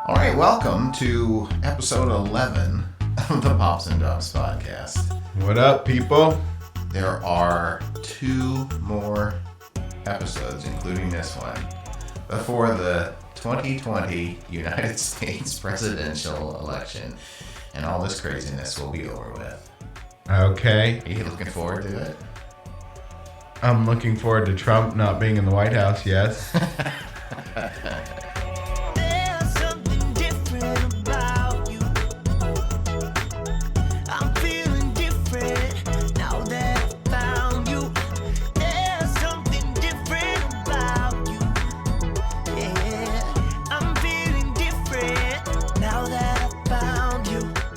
All right, welcome to episode 11 of the Pops and Dogs podcast. What up, people? There are two more episodes, including this one, before the 2020 United States presidential election, and all this craziness will be over with. Okay. Are you looking forward to it? I'm looking forward to Trump not being in the White House, yes.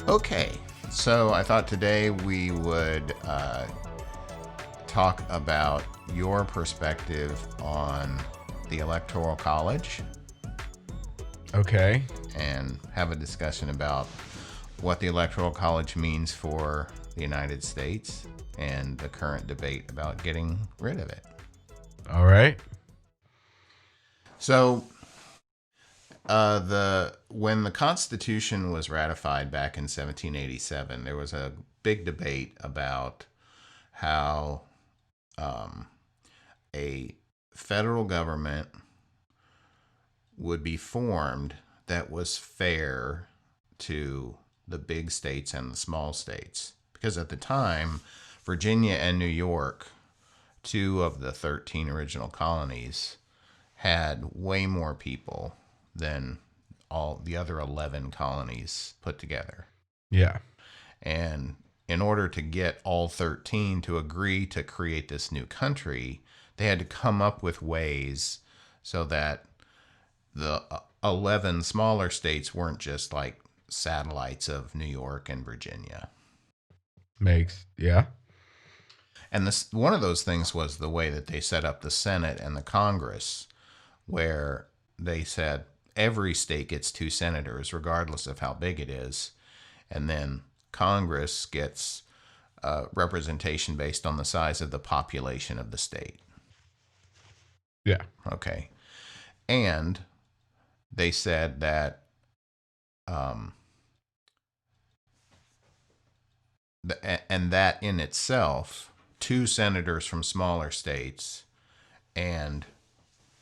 Okay, so I thought today we would talk about your perspective on the Electoral College. Okay. And have a discussion about what the Electoral College means for the United States and the current debate about getting rid of it. All right. So, when the Constitution was ratified back in 1787, there was a big debate about how a federal government would be formed that was fair to the big states and the small states. Because at the time, Virginia and New York, two of the 13 original colonies, had way more people than all the other 11 colonies put together. Yeah. And in order to get all 13 to agree to create this new country, they had to come up with ways so that the 11 smaller states weren't just like satellites of New York and Virginia. Yeah. And this, one of those things was the way that they set up the Senate and the Congress, where they said every state gets 2 senators, regardless of how big it is. And then Congress gets representation based on the size of the population of the state. Yeah. Okay. And they said that and that in itself, 2 senators from smaller states and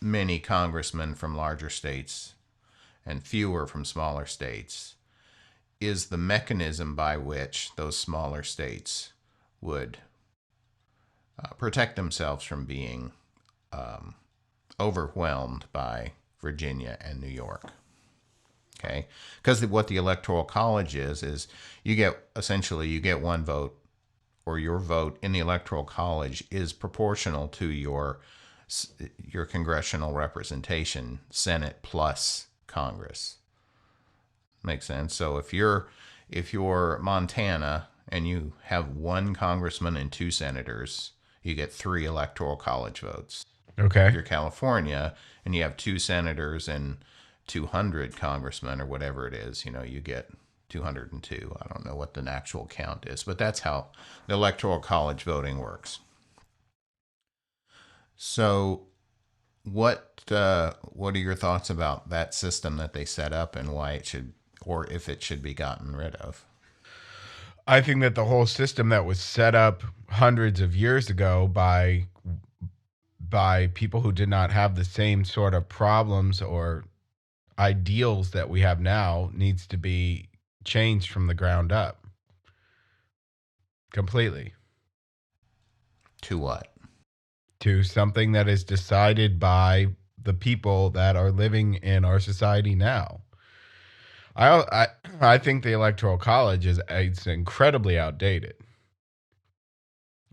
many congressmen from larger states and fewer from smaller states is the mechanism by which those smaller states would protect themselves from being overwhelmed by Virginia and New York. Okay, because what the Electoral College is you get one vote, or your vote in the Electoral College is proportional to your congressional representation, Senate plus Congress. Makes sense. So if you're Montana and you have 1 congressman and 2 senators, you get 3 Electoral College votes. Okay. If you're California and you have 2 senators and 200 congressmen or whatever it is, you get 202. I don't know what the actual count is, but that's how the Electoral College voting works. So what are your thoughts about that system that they set up and why it should, or if it should be gotten rid of? I think that the whole system that was set up hundreds of years ago by people who did not have the same sort of problems or ideals that we have now needs to be changed from the ground up. Completely. To what? To something that is decided by the people that are living in our society now. I think the Electoral College it's incredibly outdated.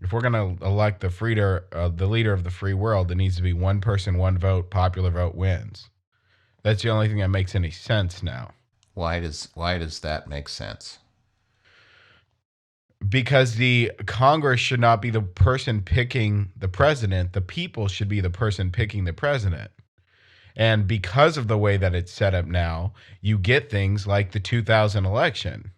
If we're going to elect the leader of the free world, it needs to be 1 person, 1 vote, popular vote wins. That's the only thing that makes any sense now. Why does that make sense? Because the Congress should not be the person picking the president. The people should be the person picking the president. And because of the way that it's set up now, you get things like the 2000 election,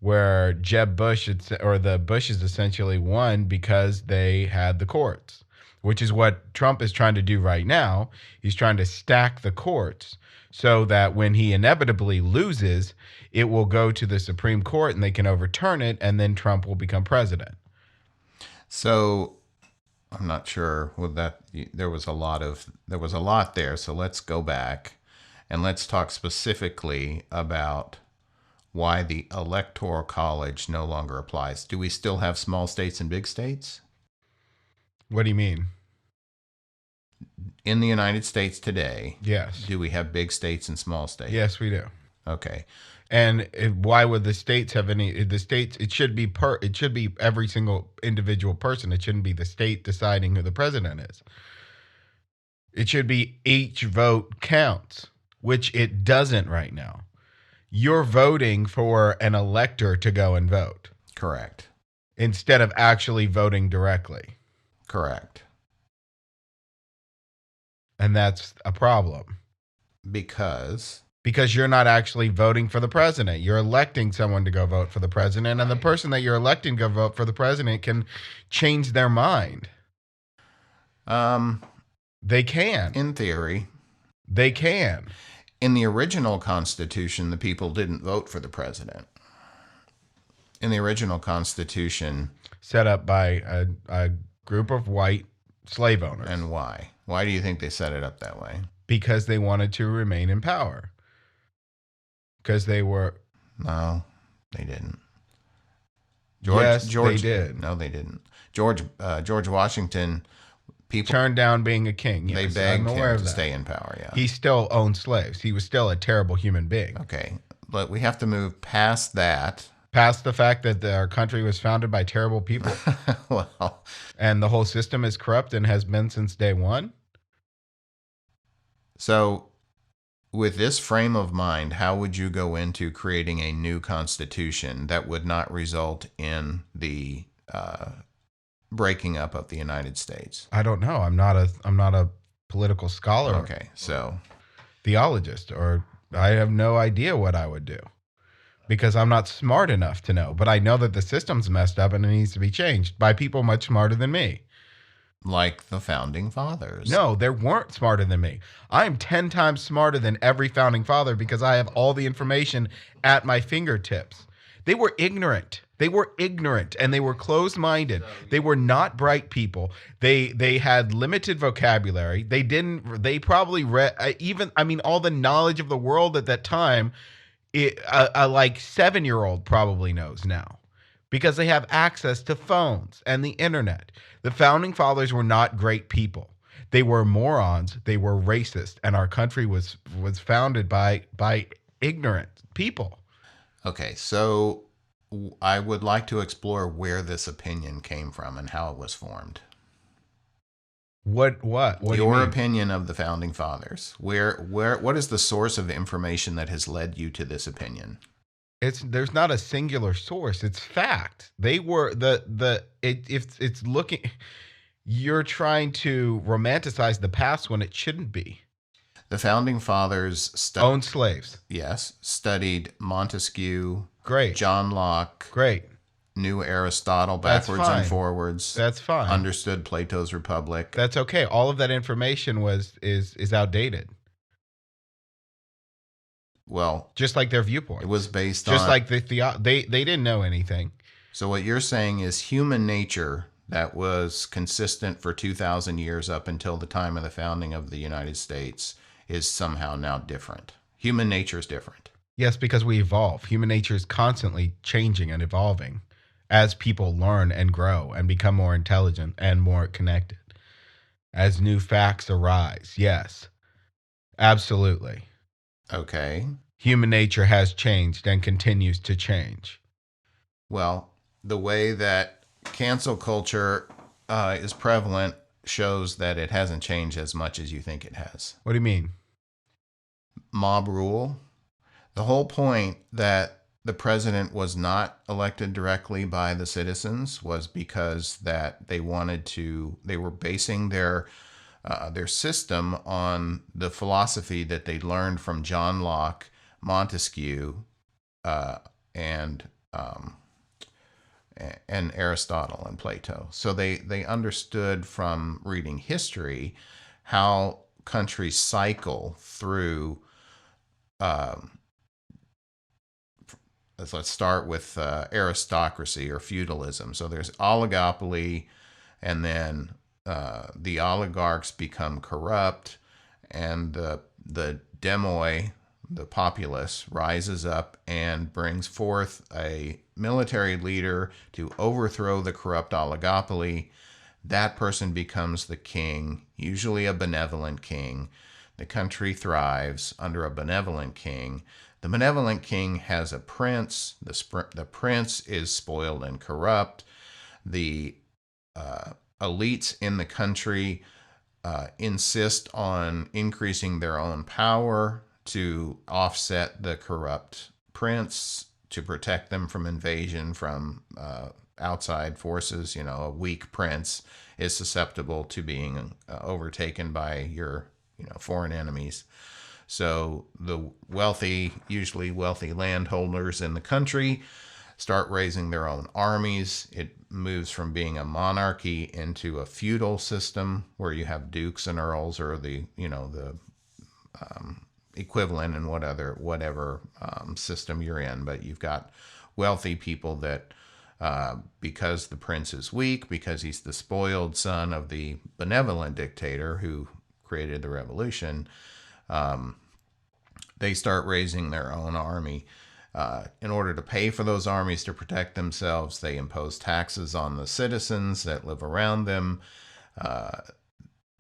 where the Bushes essentially won because they had the courts. which is what Trump is trying to do right now. He's trying to stack the courts so that when he inevitably loses, it will go to the Supreme Court and they can overturn it, and then Trump will become president. So I'm not sure with that. There was a lot there. So let's go back and let's talk specifically about why the Electoral College no longer applies. Do we still have small states and big states? What do you mean? In the United States today, Yes. do we have big states and small states? Yes, we do. Okay. And why would the states have any? The states, it should be every single individual person. It shouldn't be the state deciding who the president is. It should be each vote counts, which it doesn't right now. You're voting for an elector to go and vote Correct. instead of actually voting directly. Correct. And that's a problem Because you're not actually voting for the president. You're electing someone to go vote for the president, and the person that you're electing to go vote for the president can change their mind. They can. in theory, They can. in the original Constitution, the people didn't vote for the president. In the original Constitution, Set up by a group of white slave owners. and why? Why do you think they set it up that way? Because they wanted to remain in power. Because they were... No, they didn't. Yes, they did. No, they didn't. George Washington, people turned down being a king. Yes, they begged I'm aware him of to that. stay in power. Yeah. He still owned slaves. He was still a terrible human being. Okay, but we have to move past that. Past the fact that our country was founded by terrible people. Well, And the whole system is corrupt and has been since day one. so with this frame of mind, how would you go into creating a new constitution that would not result in the breaking up of the United States? I don't know. I'm not a political scholar, Okay, so theologist, or I have no idea what I would do because I'm not smart enough to know. But I know that the system's messed up and it needs to be changed by people much smarter than me. like the founding fathers. No, they weren't smarter than me. I'm 10 times smarter than every founding father because I have all the information at my fingertips. They were ignorant. They were ignorant and they were closed-minded. They were not bright people. They had limited vocabulary. They probably read all the knowledge of the world at that time, a like 7-year-old probably knows now. Because they have access to phones and the internet. The founding fathers were not great people. They were morons. They were racist, and our country was founded by ignorant people. Okay, so I would like to explore where this opinion came from and how it was formed. What do you Your mean? opinion of the founding fathers. What is the source of information that has led you to this opinion? There's not a singular source. It's fact. They were it's looking. You're trying to romanticize the past when it shouldn't be. The founding fathers Owned slaves. studied Montesquieu, Great. John Locke, Great. knew Aristotle That's backwards and fine. forwards, That's fine. understood Plato's Republic. That's okay. All of that information is outdated. Well, Just like their viewpoints. it was based just on like they didn't know anything. So what you're saying is human nature that was consistent for 2,000 years up until the time of the founding of the United States is somehow now different. Human nature is different. Yes, because we evolve. Human nature is constantly changing and evolving as people learn and grow and become more intelligent and more connected. As new facts arise. Yes. Absolutely. Okay. Human nature has changed and continues to change. Well, the way that cancel culture is prevalent shows that it hasn't changed as much as you think it has. What do you mean? Mob rule. The whole point that the president was not elected directly by the citizens was because that they were basing their system on the philosophy that they learned from John Locke, Montesquieu, and and Aristotle and Plato. So they understood from reading history how countries cycle through. Let's start with aristocracy or feudalism. So there's oligopoly, and then the oligarchs become corrupt, and the demoi, the populace, rises up and brings forth a military leader to overthrow the corrupt oligopoly. That person becomes the king, usually a benevolent king. The country thrives under a benevolent king. The benevolent king has a prince. The prince is spoiled and corrupt. The elites in the country insist on increasing their own power to offset the corrupt prince, to protect them from invasion from outside forces. You know, a weak prince is susceptible to being overtaken by your, foreign enemies. So the wealthy, usually wealthy landholders in the country, start raising their own armies. It moves from being a monarchy into a feudal system where you have dukes and earls, or the equivalent in whatever system you're in. But you've got wealthy people that, because the prince is weak, because he's the spoiled son of the benevolent dictator who created the revolution, they start raising their own army. In order to pay for those armies to protect themselves, they impose taxes on the citizens that live around them.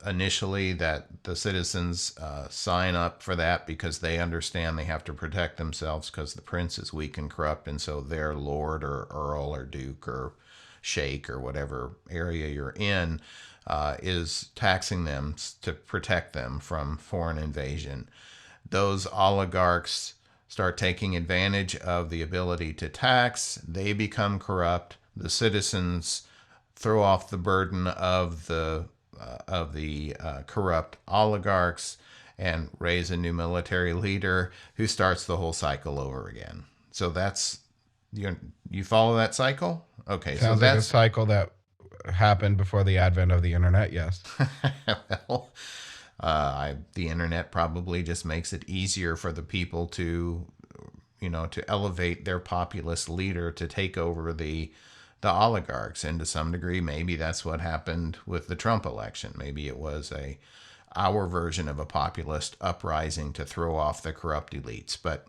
Initially, that the citizens sign up for that because they understand they have to protect themselves because the prince is weak and corrupt, and so their lord or earl or duke or sheikh or whatever area you're in is taxing them to protect them from foreign invasion. Those oligarchs start taking advantage of the ability to tax. They become corrupt. The citizens throw off the burden of the corrupt oligarchs and raise a new military leader who starts the whole cycle over again. So that's, you follow that cycle? Okay, so Sounds like a that's cycle that happened before the advent of the internet. Yes. well, the internet probably just makes it easier for the people to, to elevate their populist leader to take over the oligarchs. And to some degree, maybe that's what happened with the Trump election. Maybe it was our version of a populist uprising to throw off the corrupt elites. But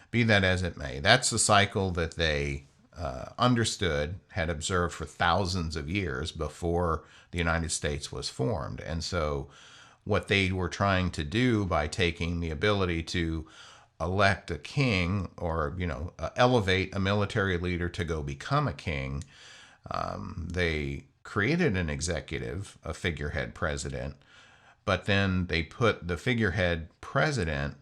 be that as it may, that's the cycle that they understood, had observed for thousands of years before the United States was formed. And so what they were trying to do by taking the ability to elect a king, or elevate a military leader to go become a king, they created an executive, a figurehead president, but then they put the figurehead president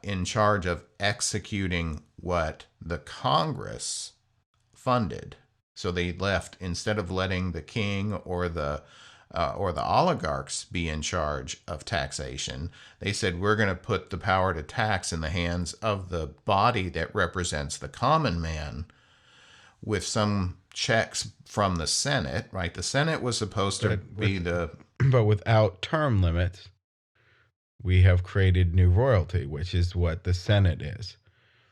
in charge of executing what the Congress funded. So they left, instead of letting the king or the oligarchs be in charge of taxation, they said, we're going to put the power to tax in the hands of the body that represents the common man, with some checks from the Senate, right? The Senate was supposed to be the... But without term limits, we have created new royalty, which is what the Senate is.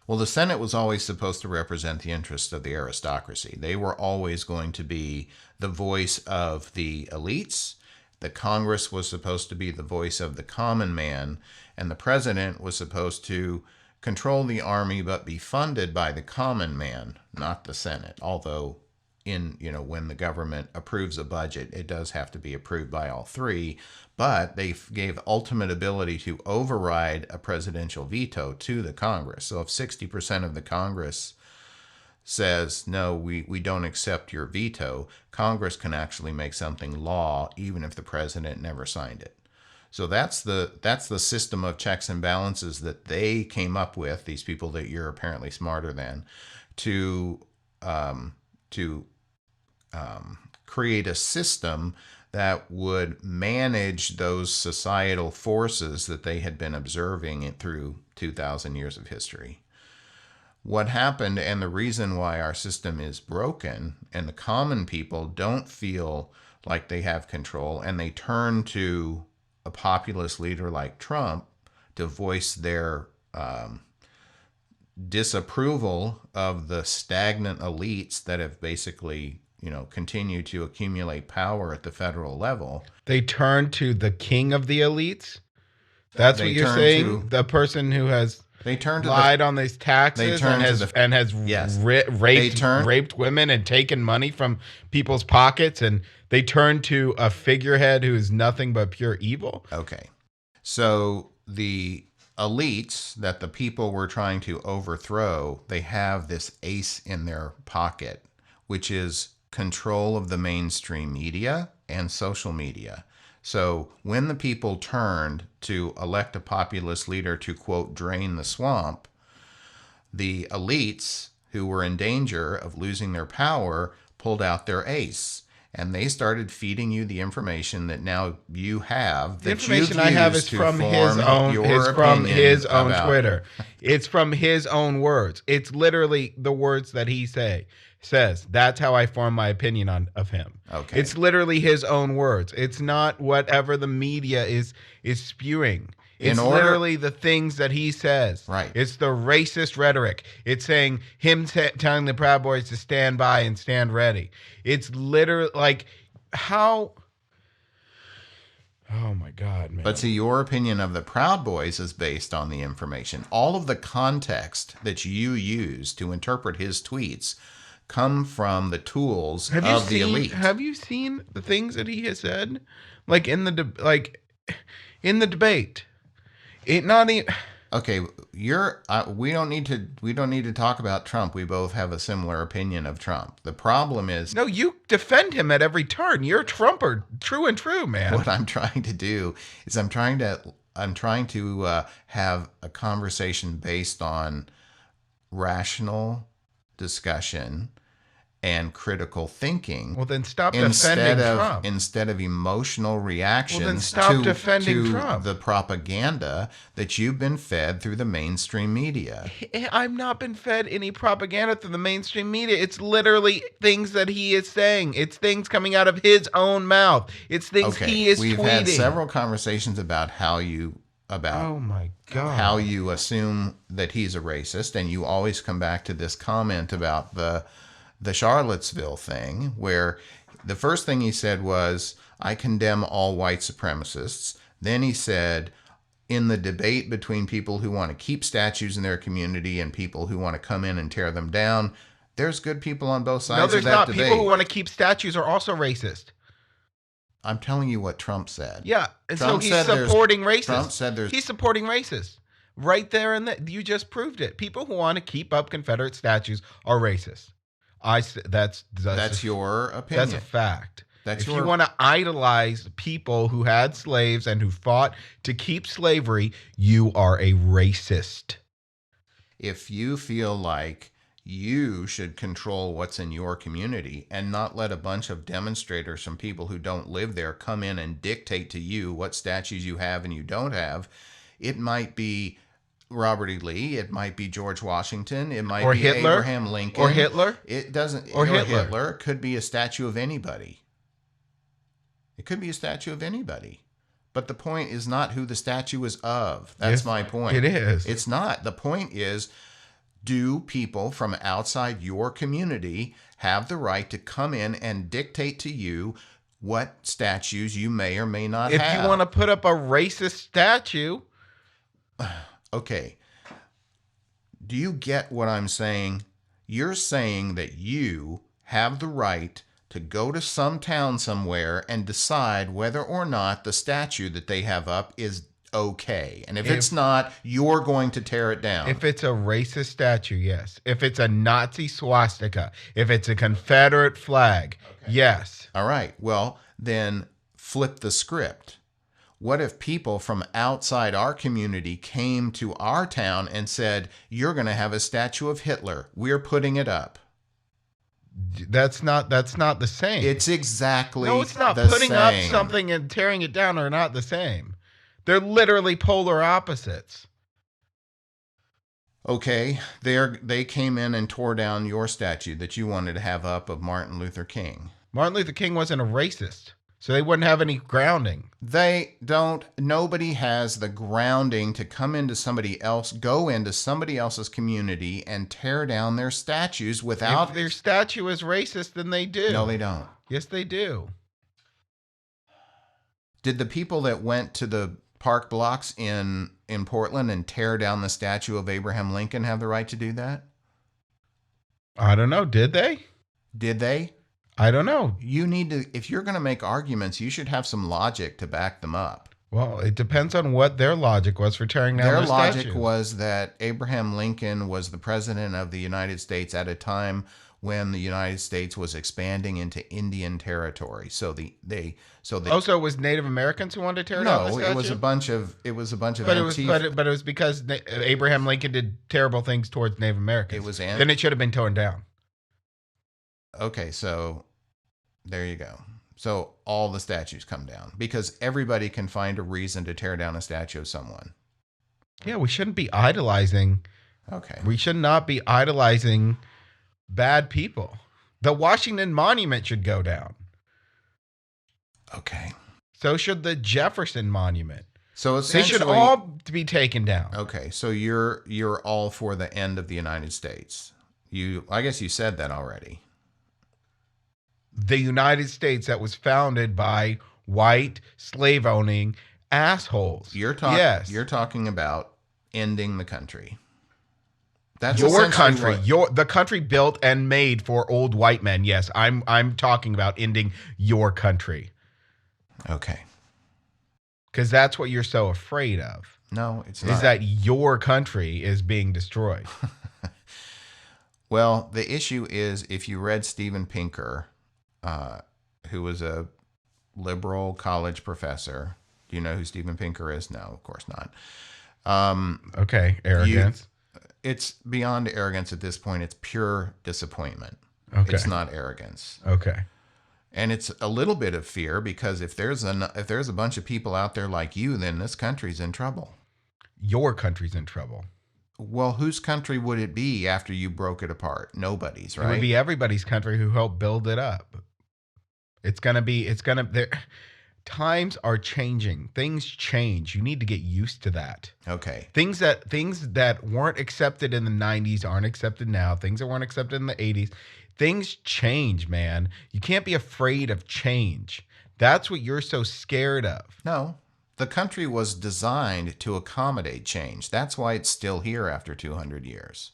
Well, the Senate was always supposed to represent the interests of the aristocracy. They were always going to be the voice of the elites. The Congress was supposed to be the voice of the common man, and the president was supposed to control the army but be funded by the common man, not the Senate. Although when the government approves a budget, it does have to be approved by all three, but they gave ultimate ability to override a presidential veto to the Congress. So if 60% of the Congress says, no, we don't accept your veto, Congress can actually make something law even if the president never signed it. So that's the system of checks and balances that they came up with, these people that you're apparently smarter than, to create a system that would manage those societal forces that they had been observing through 2,000 years of history. what happened and the reason why our system is broken and the common people don't feel like they have control and they turn to a populist leader like Trump to voice their disapproval of the stagnant elites that have basically, continued to accumulate power at the federal level. They turn to the king of the elites. That's what you're saying. The person who has lied on these taxes and has raped women and taken money from people's pockets, and they turn to a figurehead who is nothing but pure evil. Okay, so the elites that the people were trying to overthrow, they have this ace in their pocket, which is control of the mainstream media and social media. So when the people turned to elect a populist leader to, quote, drain the swamp, the elites who were in danger of losing their power pulled out their ace. And they started feeding you the information that now you have. The information I have is from his own Twitter. It's from his own words. It's literally the words that he says. That's how I form my opinion of him. Okay. It's literally his own words. It's not whatever the media is spewing. It's literally the things that he says. Right. It's the racist rhetoric. It's saying him telling the Proud Boys to stand by and stand ready. It's literally like how... Oh, my God, man. But see, your opinion of the Proud Boys is based on the information. All of the context that you use to interpret his tweets come from the tools of the elite. Have you seen the things that he has said? Like in the debate. Okay, we don't need to talk about Trump. We both have a similar opinion of Trump. The problem is, no, you defend him at every turn. You're a Trumper, true and true, man. What I'm trying to do is I'm trying to have a conversation based on rational discussion and critical thinking. Well, then stop defending Trump. Instead of emotional reactions well, then stop defending to Trump. The propaganda that you've been fed through the mainstream media. I've not been fed any propaganda through the mainstream media. It's literally things that he is saying. It's things coming out of his own mouth. It's things he is tweeting. We've had several conversations about how you oh my God, how you assume that he's a racist, and you always come back to this comment about the Charlottesville thing, where the first thing he said was, I condemn all white supremacists. Then he said, in the debate between people who want to keep statues in their community and people who want to come in and tear them down, there's good people on both sides of that debate. No, there's not. People who want to keep statues are also racist. I'm telling you what Trump said. Yeah, and so he's supporting racists. Trump said he's supporting racists. Right there, and you just proved it. People who want to keep up Confederate statues are racist. That's your opinion. That's a fact. If you want to idolize people who had slaves and who fought to keep slavery, you are a racist. If you feel like you should control what's in your community and not let a bunch of demonstrators from people who don't live there come in and dictate to you what statues you have and you don't have, it might be Robert E. Lee, it might be George Washington, it might be Hitler, Abraham Lincoln, or Hitler. It doesn't, or Hitler. It could be a statue of anybody. It could be a statue of anybody. But the point is not who the statue is of. That's my point. It is. It's not. The point is, do people from outside your community have the right to come in and dictate to you what statues you may or may not have? If you want to put up a racist statue... Okay, do you get what I'm saying? You're saying that you have the right to go to some town somewhere and decide whether or not the statue that they have up is okay. And if it's not, you're going to tear it down. If it's a racist statue, yes. If it's a Nazi swastika, if it's a Confederate flag, yes. All right, well, then flip the script. What if people from outside our community came to our town and said, you're going to have a statue of Hitler. We're putting it up. That's not the same. It's exactly No, it's not. the Putting same. up something and tearing it down are not the same. They're literally polar opposites. Okay, they came in and tore down your statue that you wanted to have up of Martin Luther King. Martin Luther King wasn't a racist, so they wouldn't have any grounding. They don't, nobody has the grounding to go into somebody else's community and tear down their statues without. If their statue is racist, then they do. No, they don't. Yes, they do. Did the people that went to the park blocks in Portland and tear down the statue of Abraham Lincoln have the right to do that? I don't know. Did they? Did they? I don't know. You need to, if you're going to make arguments, you should have some logic to back them up. Well, it depends on what their logic was for tearing down their the logic statue. was that Abraham Lincoln was the president of the United States at a time when the United States was expanding into Indian territory. So Also, it was Native Americans who wanted to tear down the statue? it was a bunch of But it was because Abraham Lincoln did terrible things towards Native Americans. Then it should have been torn down. Okay, so there you go. So all the statues come down because everybody can find a reason to tear down a statue of someone. Yeah, we shouldn't be idolizing. Okay. We should not be idolizing bad people. The Washington Monument should go down. Okay. So should the Jefferson Monument. So they should all be taken down. Okay, so you're all for the end of the United States. I guess you said that already. The United States that was founded by white slave-owning assholes. You're talking about ending the country. That's your country. The country built and made for old white men. Yes, I'm talking about ending your country. Okay. Because that's what you're so afraid of. No, it's not. Is that your country is being destroyed. Well, the issue is if you read Steven Pinker, who was a liberal college professor. Do you know who Steven Pinker is? No, of course not. Okay, arrogance. It's beyond arrogance at this point. It's pure disappointment. Okay. It's not arrogance. Okay. And it's a little bit of fear because if there's a bunch of people out there like you, then this country's in trouble. Your country's in trouble. Well, whose country would it be after you broke it apart? Nobody's, right? It would be everybody's country who helped build it up. Times are changing. Things change. You need to get used to that. Okay. Things that weren't accepted in the 90s aren't accepted now. Things that weren't accepted in the 80s. Things change, man. You can't be afraid of change. That's what you're so scared of. No. The country was designed to accommodate change. That's why it's still here after 200 years.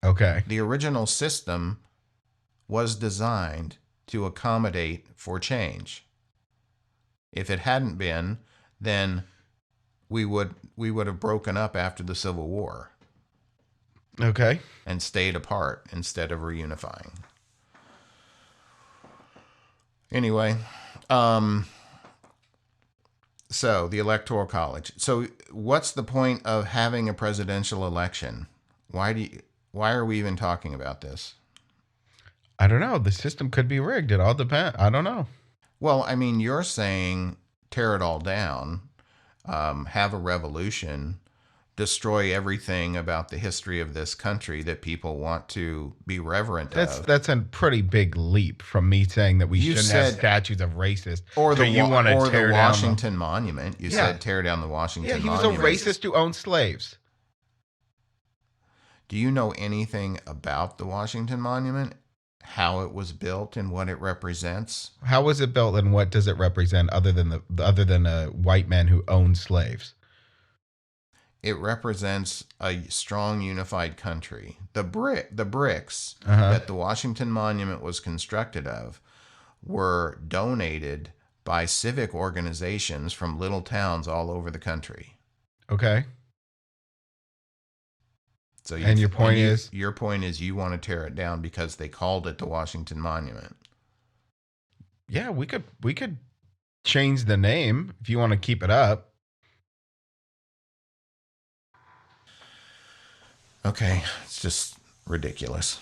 Okay. The original system was designed to accommodate for change. If it hadn't been, then we would have broken up after the Civil War. Okay. And stayed apart instead of reunifying. Anyway, so the Electoral College. So what's the point of having a presidential election? Why are we even talking about this? I don't know. The system could be rigged. It all depends. I don't know. Well, I mean, you're saying tear it all down, have a revolution, destroy everything about the history of this country that people want to be reverent of. That's a pretty big leap from me saying that we shouldn't have statues of racists. Or the Washington Monument. You said tear down the Washington Monument. Yeah, he was a racist who owned slaves. Do you know anything about the Washington Monument? How it was built and what it represents? How was it built and what does it represent other than a white man who owned slaves? It represents a strong, unified country. The bricks that the Washington Monument was constructed of were donated by civic organizations from little towns all over the country. Okay. So your point is you want to tear it down because they called it the Washington Monument. Yeah, we could change the name if you want to keep it up. Okay, it's just ridiculous.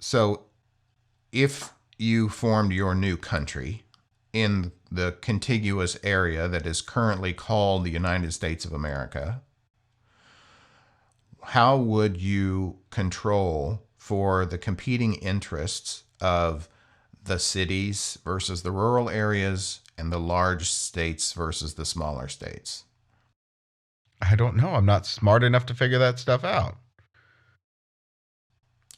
So if you formed your new country in the contiguous area that is currently called the United States of America, how would you control for the competing interests of the cities versus the rural areas and the large states versus the smaller states? I don't know. I'm not smart enough to figure that stuff out.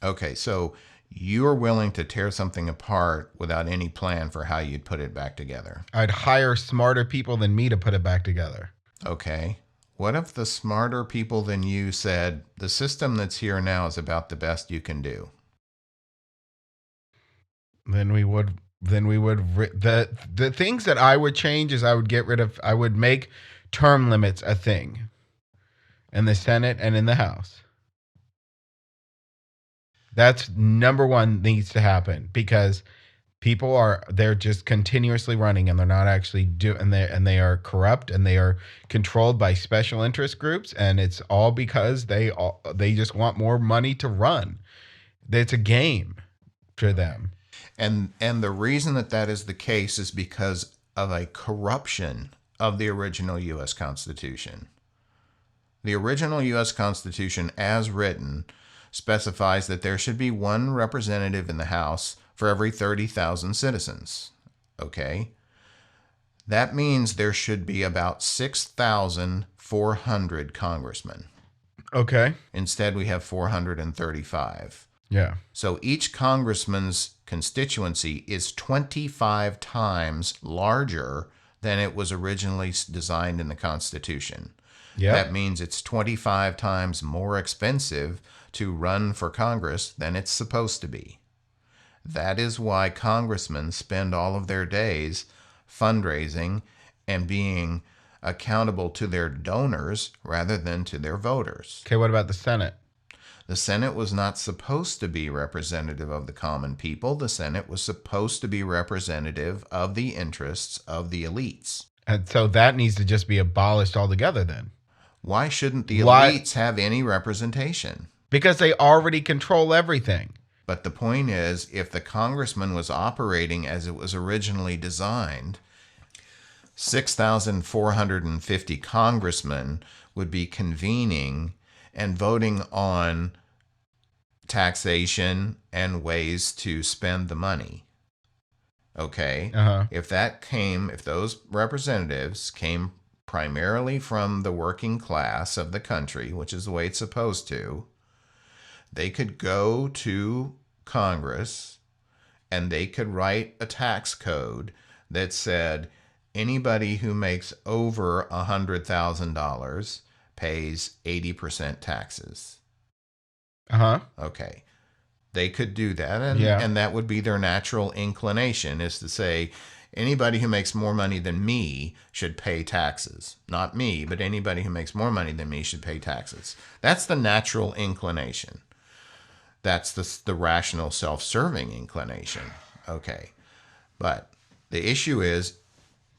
Okay, so you're willing to tear something apart without any plan for how you'd put it back together. I'd hire smarter people than me to put it back together. Okay. What if the smarter people than you said the system that's here now is about the best you can do? Then we would the things that I would change is I would make term limits a thing in the Senate and in the House. That's number one needs to happen because they're just continuously running and they're not actually and they are corrupt and they are controlled by special interest groups, and it's all because they just want more money to run. It's a game for them. And the reason that that is the case is because of a corruption of the original US Constitution. The original US Constitution as written specifies that there should be one representative in the House for every 30,000 citizens. Okay? That means there should be about 6,400 congressmen. Okay. Instead, we have 435. Yeah. So each congressman's constituency is 25 times larger than it was originally designed in the Constitution. Yeah. That means it's 25 times more expensive to run for Congress than it's supposed to be. That is why congressmen spend all of their days fundraising and being accountable to their donors rather than to their voters. Okay, what about the Senate? The Senate was not supposed to be representative of the common people. The Senate was supposed to be representative of the interests of the elites. And so that needs to just be abolished altogether then. Why shouldn't the elites have any representation? Because they already control everything. But the point is, if the congressman was operating as it was originally designed, 6,450 congressmen would be convening and voting on taxation and ways to spend the money. Okay? If those representatives came primarily from the working class of the country, which is the way it's supposed to, they could go to Congress and they could write a tax code that said anybody who makes over $100,000 pays 80% taxes. Okay. They could do that, and that would be their natural inclination, is to say anybody who makes more money than me should pay taxes. Not me, but anybody who makes more money than me should pay taxes. That's the natural inclination. That's the rational, self-serving inclination. Okay. But the issue is,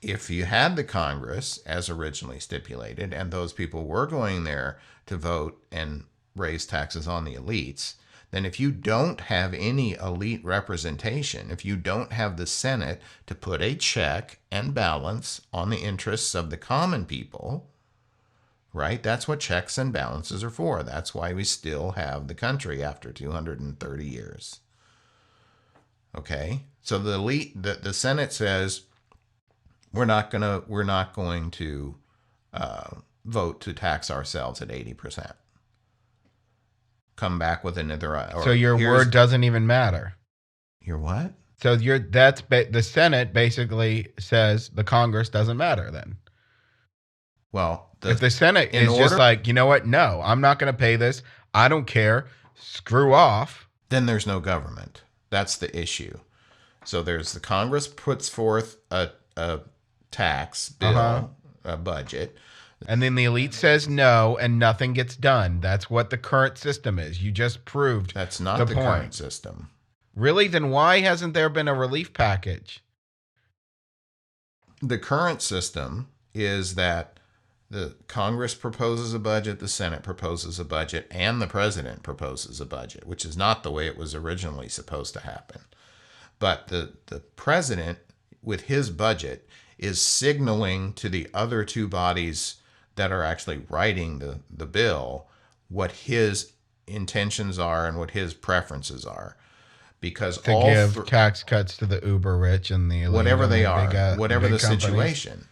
if you had the Congress as originally stipulated, and those people were going there to vote and raise taxes on the elites, then if you don't have any elite representation, if you don't have the Senate to put a check and balance on the interests of the common people, right? That's what checks and balances are for. That's why we still have the country after 230 years. Okay? So the Senate says we're not going to vote to tax ourselves at 80%. Come back with another. So your word doesn't even matter. Your what? So the Senate basically says the Congress doesn't matter then. Well, if the Senate is just like, you know what? No, I'm not going to pay this. I don't care. Screw off. Then there's no government. That's the issue. So the Congress puts forth a tax bill, a budget. And then the elite says no, and nothing gets done. That's what the current system is. You just proved that's not the current system. Really? Then why hasn't there been a relief package? The current system is that the Congress proposes a budget, the Senate proposes a budget, and the president proposes a budget, which is not the way it was originally supposed to happen. But the president, with his budget, is signaling to the other two bodies that are actually writing the bill, what his intentions are and what his preferences are. Because to give tax cuts to the uber rich and the elite, whatever they big, are, whatever big the companies. situation.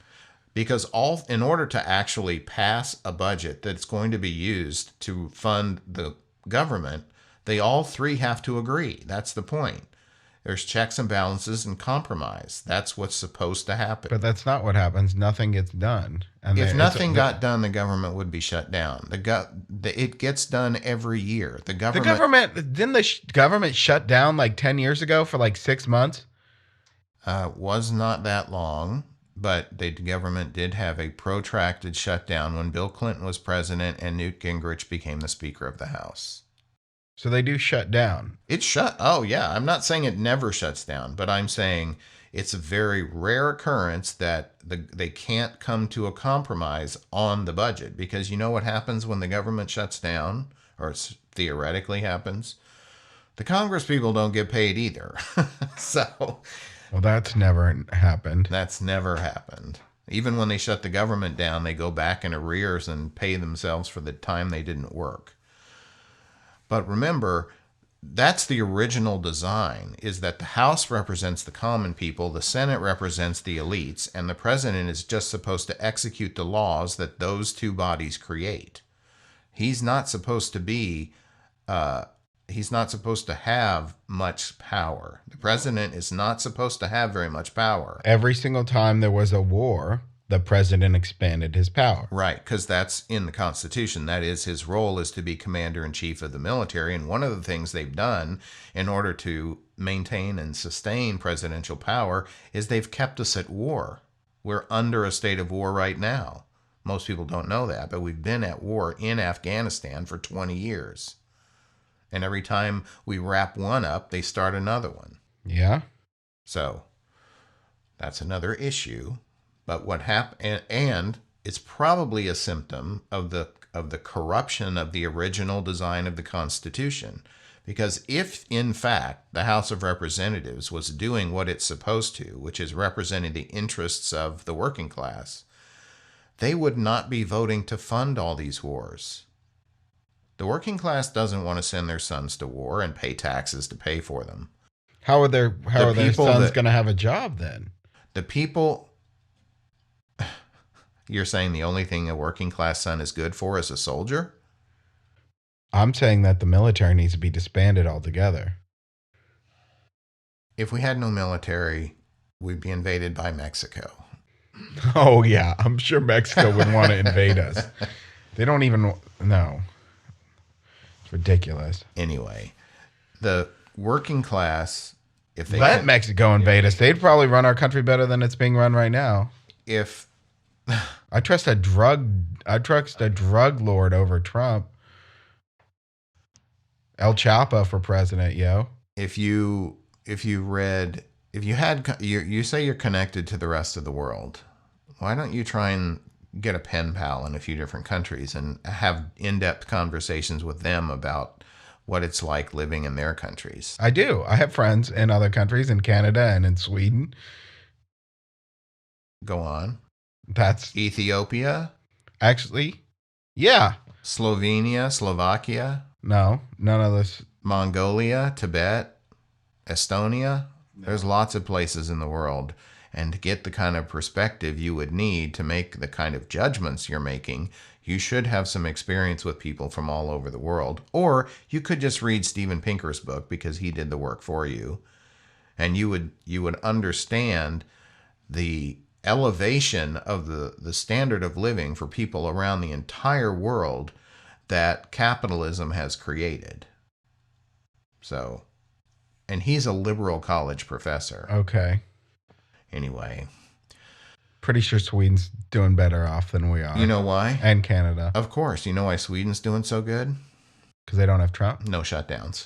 Because in order to actually pass a budget that's going to be used to fund the government, they all three have to agree. That's the point. There's checks and balances and compromise. That's what's supposed to happen. But that's not what happens. Nothing gets done. And if nothing got done, the government would be shut down. It gets done every year. Didn't the government shut down like 10 years ago for like 6 months? Was not that long, but the government did have a protracted shutdown when Bill Clinton was president and Newt Gingrich became the Speaker of the House. So they do shut down. Oh, yeah. I'm not saying it never shuts down, but I'm saying it's a very rare occurrence that they can't come to a compromise on the budget, because you know what happens when the government shuts down, or theoretically happens? The Congress people don't get paid either. Well, that's never happened. That's never happened. Even when they shut the government down, they go back in arrears and pay themselves for the time they didn't work. But remember, that's the original design, is that the House represents the common people, the Senate represents the elites, and the president is just supposed to execute the laws that those two bodies create. He's not supposed to be, he's not supposed to have much power. The president is not supposed to have very much power. Every single time there was a war, the president expanded his power. Right, because that's in the Constitution. That is, his role is to be commander-in-chief of the military. And one of the things they've done in order to maintain and sustain presidential power is they've kept us at war. We're under a state of war right now. Most people don't know that, but we've been at war in Afghanistan for 20 years. And every time we wrap one up, they start another one. Yeah. So that's another issue. But what happened, and it's probably a symptom of the corruption of the original design of the Constitution. Because if, in fact, the House of Representatives was doing what it's supposed to, which is representing the interests of the working class, they would not be voting to fund all these wars. The working class doesn't want to send their sons to war and pay taxes to pay for them. How are their sons going to have a job then? The people... You're saying the only thing a working class son is good for is a soldier? I'm saying that the military needs to be disbanded altogether. If we had no military, we'd be invaded by Mexico. Oh, yeah. I'm sure Mexico would want to invade us. They don't even... No. It's ridiculous. Anyway, the working class... If they let Mexico invade us, they'd probably run our country better than it's being run right now. I trust a drug lord over Trump. El Chapo for president, yo. You say you're connected to the rest of the world. Why don't you try and get a pen pal in a few different countries and have in-depth conversations with them about what it's like living in their countries? I do. I have friends in other countries, in Canada and in Sweden. Go on. That's Ethiopia? Actually, yeah. Slovenia, Slovakia? No, none of this. Mongolia, Tibet, Estonia? No. There's lots of places in the world. And to get the kind of perspective you would need to make the kind of judgments you're making, you should have some experience with people from all over the world. Or you could just read Steven Pinker's book, because he did the work for you. And you would understand the elevation of the standard of living for people around the entire world that capitalism has created. So, and he's a liberal college professor. Okay. Anyway. Pretty sure Sweden's doing better off than we are. You know why? And Canada. Of course. You know why Sweden's doing so good? Because they don't have Trump? No shutdowns.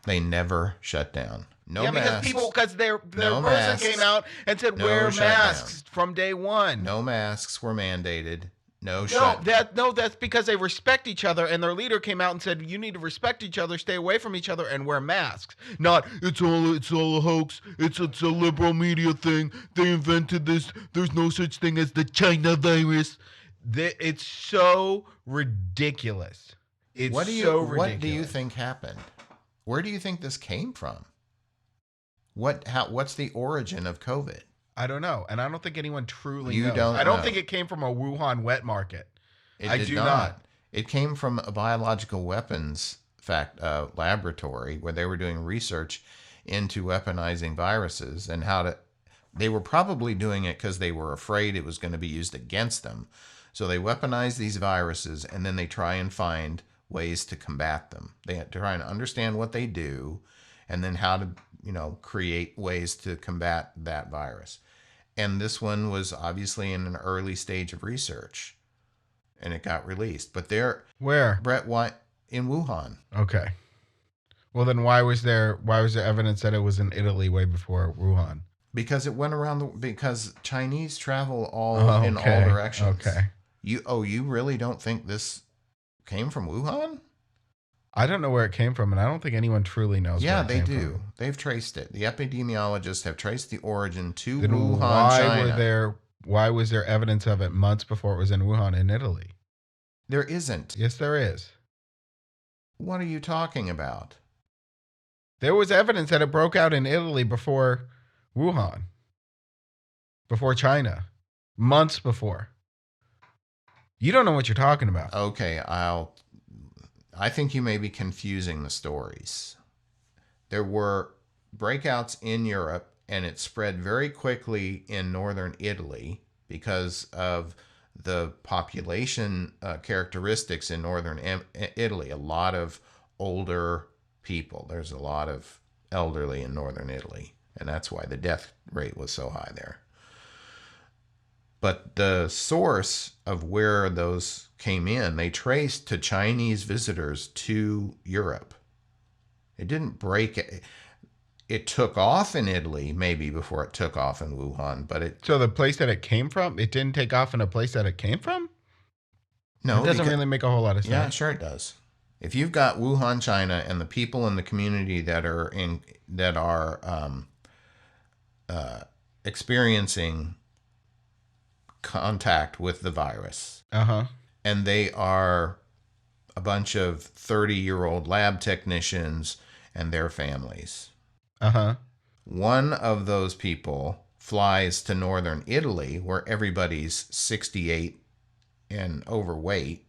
They never shut down. No masks. Because their person came out and said wear masks from day one. No masks were mandated. That's because they respect each other, and their leader came out and said you need to respect each other, stay away from each other, and wear masks. Not it's all a hoax. It's a liberal media thing. They invented this. There's no such thing as the China virus. It's so ridiculous. It's What so do you ridiculous. think happened? Where do you think this came from? What's the origin of COVID? I don't know. And I don't think anyone truly You knows. I don't don't think know. it came from a Wuhan wet market. It I did do not. not. It came from a biological weapons laboratory where they were doing research into weaponizing viruses and how to. They were probably doing it because they were afraid it was going to be used against them. So they weaponize these viruses and then they try and find ways to combat them. They try and understand what they do and then how to, create ways to combat that virus. And this one was obviously in an early stage of research and it got released. But Where? Brett, why in Wuhan? Okay. Well, then why was there evidence that it was in Italy way before Wuhan? Because it went around because Chinese travel in all Okay. directions. Okay. You really don't think this came from Wuhan? I don't know where it came from, and I don't think anyone truly knows Yeah, where it they came do. from. They've traced it. The epidemiologists have traced the origin to Then Wuhan, China. why was there evidence of it months before it was in Wuhan in Italy? There isn't. Yes, there is. What are you talking about? There was evidence that it broke out in Italy before Wuhan, before China, months before. You don't know what you're talking about. Okay, I think you may be confusing the stories. There were breakouts in Europe and it spread very quickly in northern Italy because of the population characteristics in northern Italy. A lot of older people. There's a lot of elderly in northern Italy, and that's why the death rate was so high there. But the source of where those came in, they traced to Chinese visitors to Europe. It didn't break it. It took off in Italy maybe before it took off in Wuhan, but So the place that it came from, it didn't take off in a place that it came from? no, It doesn't because really make a whole lot of yeah, sense. sure it does. If you've got Wuhan, China, and the people in the community that are experiencing contact with the virus, Uh-huh. and they are a bunch of 30-year-old lab technicians and their families. Uh-huh. One of those people flies to northern Italy where everybody's 68 and overweight.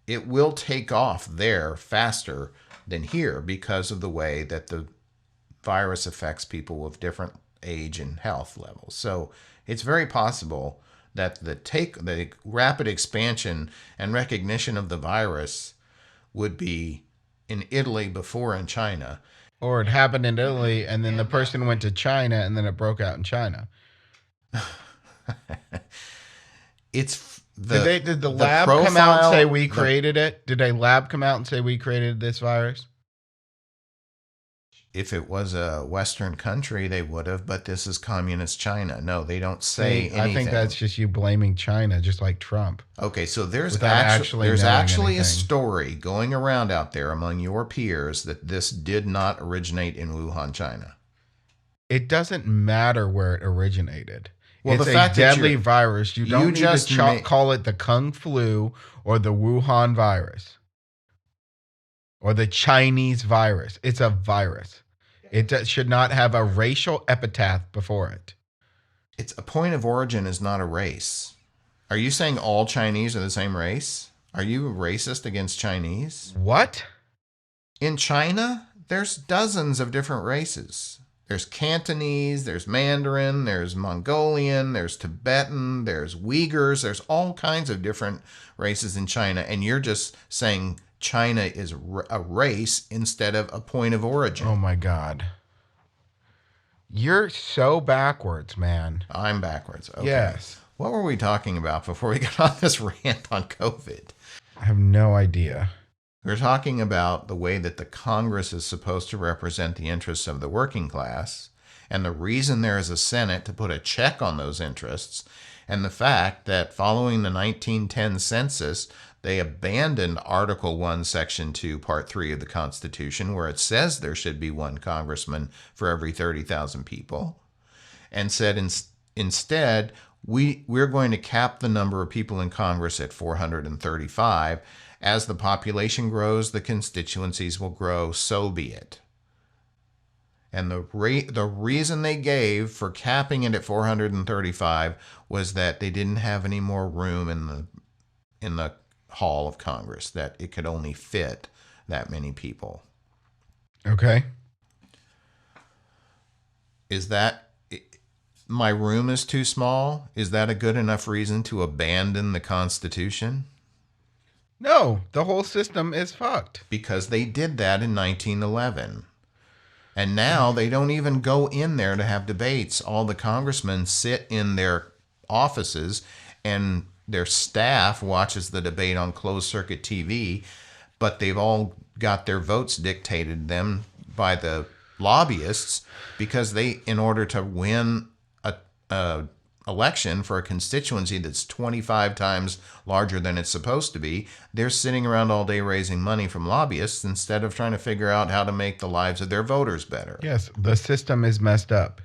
It will take off there faster than here because of the way that the virus affects people with different age and health levels. So it's very possible that the rapid expansion and recognition of the virus would be in Italy before in China. Or it happened in Italy, and then the person went to China, and then it broke out in China. It's Did the lab come out and say we created it? Did a lab come out and say we created this virus? If it was a Western country, they would have, but this is communist China. No, they don't say anything. I think that's just you blaming China, just like Trump. Okay, so there's Without actually knowing a anything. story going around out there among your peers that this did not originate in Wuhan, China. It doesn't matter where it originated. Well, it's the fact a that deadly virus. You don't need just to call it the Kung flu or the Wuhan virus or the Chinese virus. It's a virus. It should not have a racial epithet before it. It's a point of origin is not a race. Are you saying all Chinese are the same race? Are you racist against Chinese? What? In China, there's dozens of different races. There's Cantonese, there's Mandarin, there's Mongolian, there's Tibetan, there's Uyghurs, there's all kinds of different races in China. And you're just saying China is a race instead of a point of origin. Oh my God. You're so backwards, man. I'm backwards. Okay. Yes. What were we talking about before we got on this rant on COVID? I have no idea. We're talking about the way that the Congress is supposed to represent the interests of the working class, and the reason there is a Senate to put a check on those interests, and the fact that following the 1910 census, they abandoned Article 1, Section 2, Part 3 of the Constitution, where it says there should be one congressman for every 30,000 people, and said instead, we're going to cap the number of people in Congress at 435, As the population grows, the constituencies will grow, so be it. And the reason they gave for capping it at 435 was that they didn't have any more room in the hall of Congress, that it could only fit that many people. Okay. Is that my room is too small? Is that a good enough reason to abandon the Constitution? No, the whole system is fucked. Because they did that in 1911. And now they don't even go in there to have debates. All the congressmen sit in their offices and their staff watches the debate on closed circuit TV, but they've all got their votes dictated to them by the lobbyists, because they, in order to win a election for a constituency that's 25 times larger than it's supposed to be, they're sitting around all day raising money from lobbyists instead of trying to figure out how to make the lives of their voters better. Yes, the system is messed up.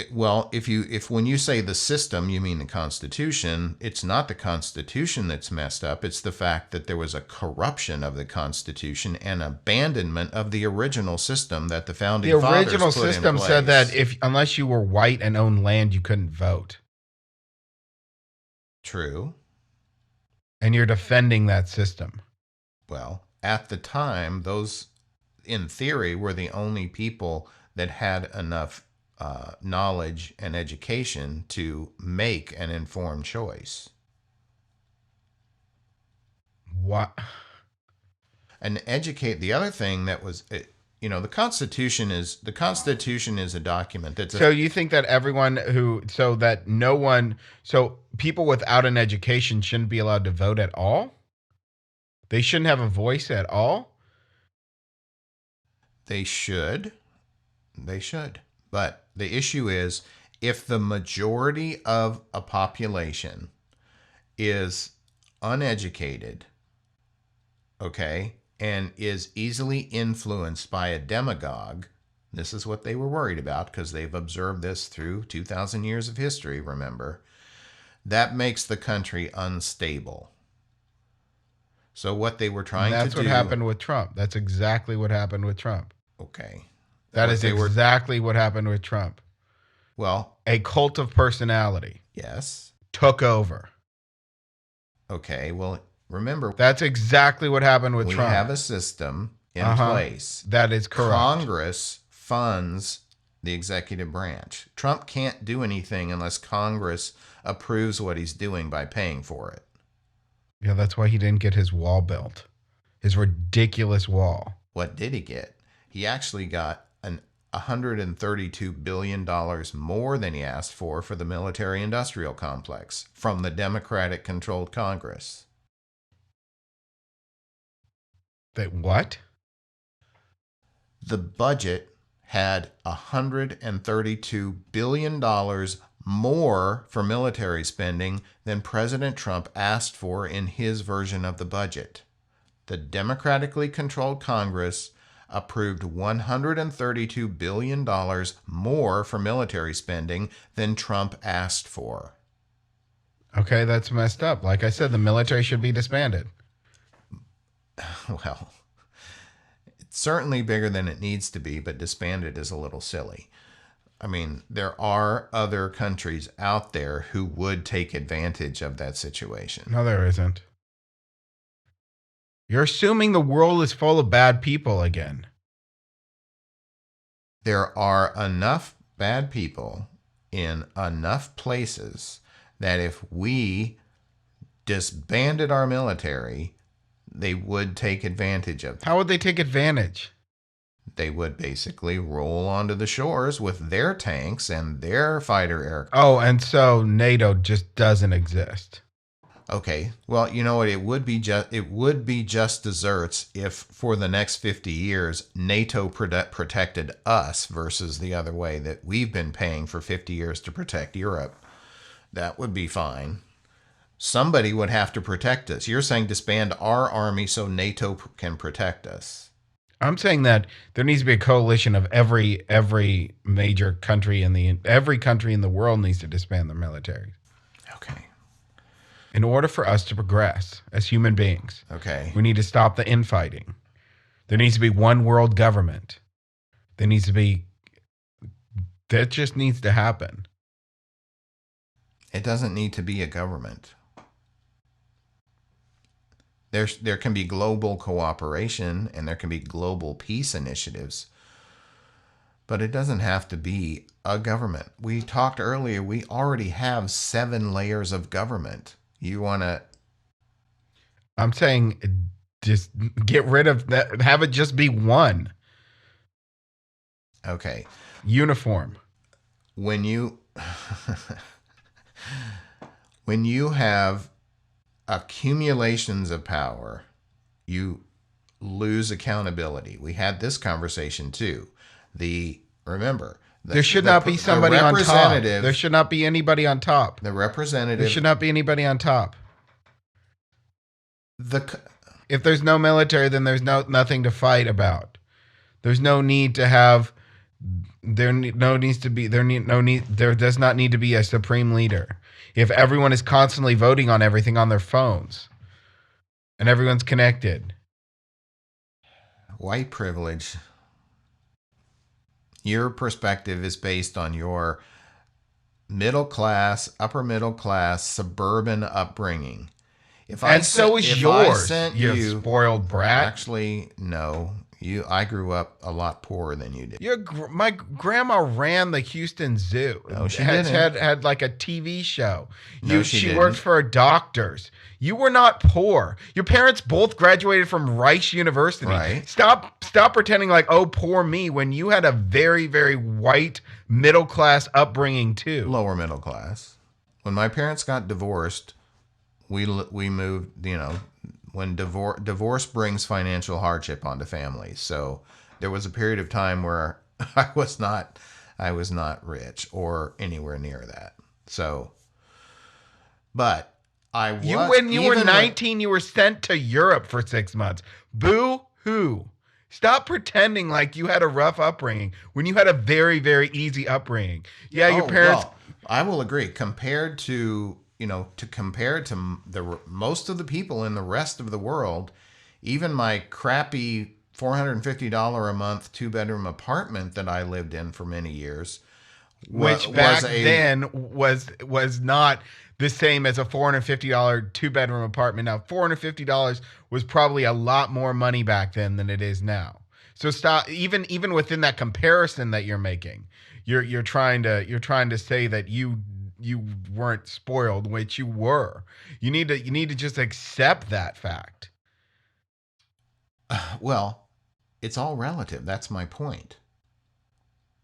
Well, if when you say the system, you mean the Constitution, it's not the Constitution that's messed up. It's the fact that there was a corruption of the Constitution and abandonment of the original system that the founding fathers put in place. The original system said that unless you were white and owned land, you couldn't vote. True. And you're defending that system. Well, at the time, those, in theory, were the only people that had enough knowledge and education to make an informed choice. What? The other thing that was, the Constitution is a document that's. So you think that so people without an education shouldn't be allowed to vote at all? They shouldn't have a voice at all? They should. But the issue is, if the majority of a population is uneducated, okay, and is easily influenced by a demagogue, this is what they were worried about because they've observed this through 2,000 years of history, remember, that makes the country unstable. So what they were trying to do... That's what happened with Trump. That's exactly what happened with Trump. Okay. That is exactly what happened with Trump. Well, a cult of personality. Yes. Took over. Okay, well, remember... That's exactly what happened with Trump. We have a system in place. That is correct. Congress funds the executive branch. Trump can't do anything unless Congress approves what he's doing by paying for it. Yeah, that's why he didn't get his wall built. His ridiculous wall. What did he get? He actually got $132 billion more than he asked for the military-industrial complex from the Democratic-controlled Congress. That what? The budget had $132 billion more for military spending than President Trump asked for in his version of the budget. The democratically controlled Congress approved $132 billion more for military spending than Trump asked for. Okay, that's messed up. Like I said, the military should be disbanded. Well, it's certainly bigger than it needs to be, but disbanded is a little silly. I mean, there are other countries out there who would take advantage of that situation. No, there isn't. You're assuming the world is full of bad people again. There are enough bad people in enough places that if we disbanded our military, they would take advantage of them. How would they take advantage? They would basically roll onto the shores with their tanks and their fighter aircraft. Oh, and so NATO just doesn't exist. Okay, well, you know what? It would be just desserts if for the next 50 years NATO protected us versus the other way that we've been paying for 50 years to protect Europe. That would be fine. Somebody would have to protect us. You're saying disband our army so NATO can protect us. I'm saying that there needs to be a coalition of every major country every country in the world needs to disband their military. Okay. In order for us to progress as human beings, Okay. we need to stop the infighting. There needs to be one world government. That just needs to happen. It doesn't need to be a government. There can be global cooperation and there can be global peace initiatives, but it doesn't have to be a government. We talked earlier, we already have 7 layers of government. You want to... I'm saying just get rid of that. Have it just be one. Okay. Uniform. When you when you have accumulations of power, you lose accountability. We had this conversation too. Remember, there should not be somebody on top. There should not be anybody on top. The representative. There should not be anybody on top. If there's no military, then there's nothing to fight about. There's no need to have. There does not need to be a supreme leader. If everyone is constantly voting on everything on their phones, and everyone's connected. White privilege. Your perspective is based on your middle class, upper middle class, suburban upbringing. So is yours, you spoiled brat. Actually, no. I grew up a lot poorer than you did. My grandma ran the Houston Zoo. No, she didn't. Had like a TV show. She didn't. Worked for doctors. You were not poor. Your parents both graduated from Rice University. Right. Stop pretending like, oh, poor me, when you had a very, very white middle class upbringing too. Lower middle class. When my parents got divorced, we moved, when divorce brings financial hardship onto families. So there was a period of time where I was not rich or anywhere near that. So, but I was. When you were 19, you were sent to Europe for 6 months. Boo hoo. Stop pretending like you had a rough upbringing when you had a very, very easy upbringing. Yeah, your parents. Well, I will agree. Compared to the most of the people in the rest of the world, even my crappy $450 a month 2-bedroom apartment that I lived in for many years, which back then was not the same as a $450 2-bedroom apartment. Now, $450 was probably a lot more money back then than it is now. So stop. Even within that comparison that you're making, you're trying to say that you weren't spoiled, which you were. You need to just accept that fact. Well, it's all relative. That's my point.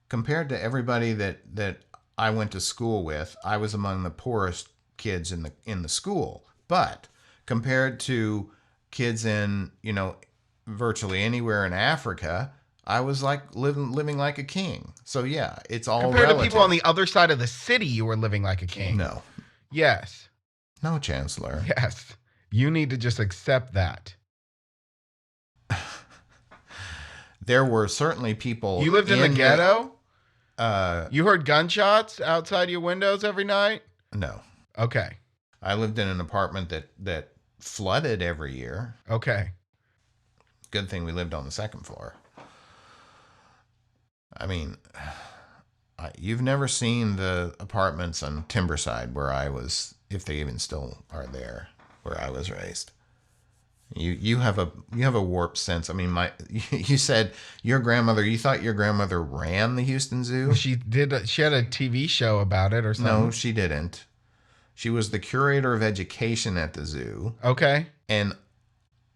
Compared to everybody that I went to school with, I was among the poorest kids in the school. But compared to kids in, virtually anywhere in Africa, I was like living like a king. So yeah, it's all compared relative. To people on the other side of the city, you were living like a king. No. Yes. No, Chancellor. Yes. You need to just accept that. There were certainly people. You lived in the ghetto? You heard gunshots outside your windows every night? No. Okay. I lived in an apartment that flooded every year. Okay. Good thing we lived on the second floor. I mean, you've never seen the apartments on Timberside where I was, if they even still are there, where I was raised. You have a warped sense. I mean, you said your grandmother. You thought your grandmother ran the Houston Zoo. She did. She had a TV show about it or something. No, she didn't. She was the curator of education at the zoo. Okay. And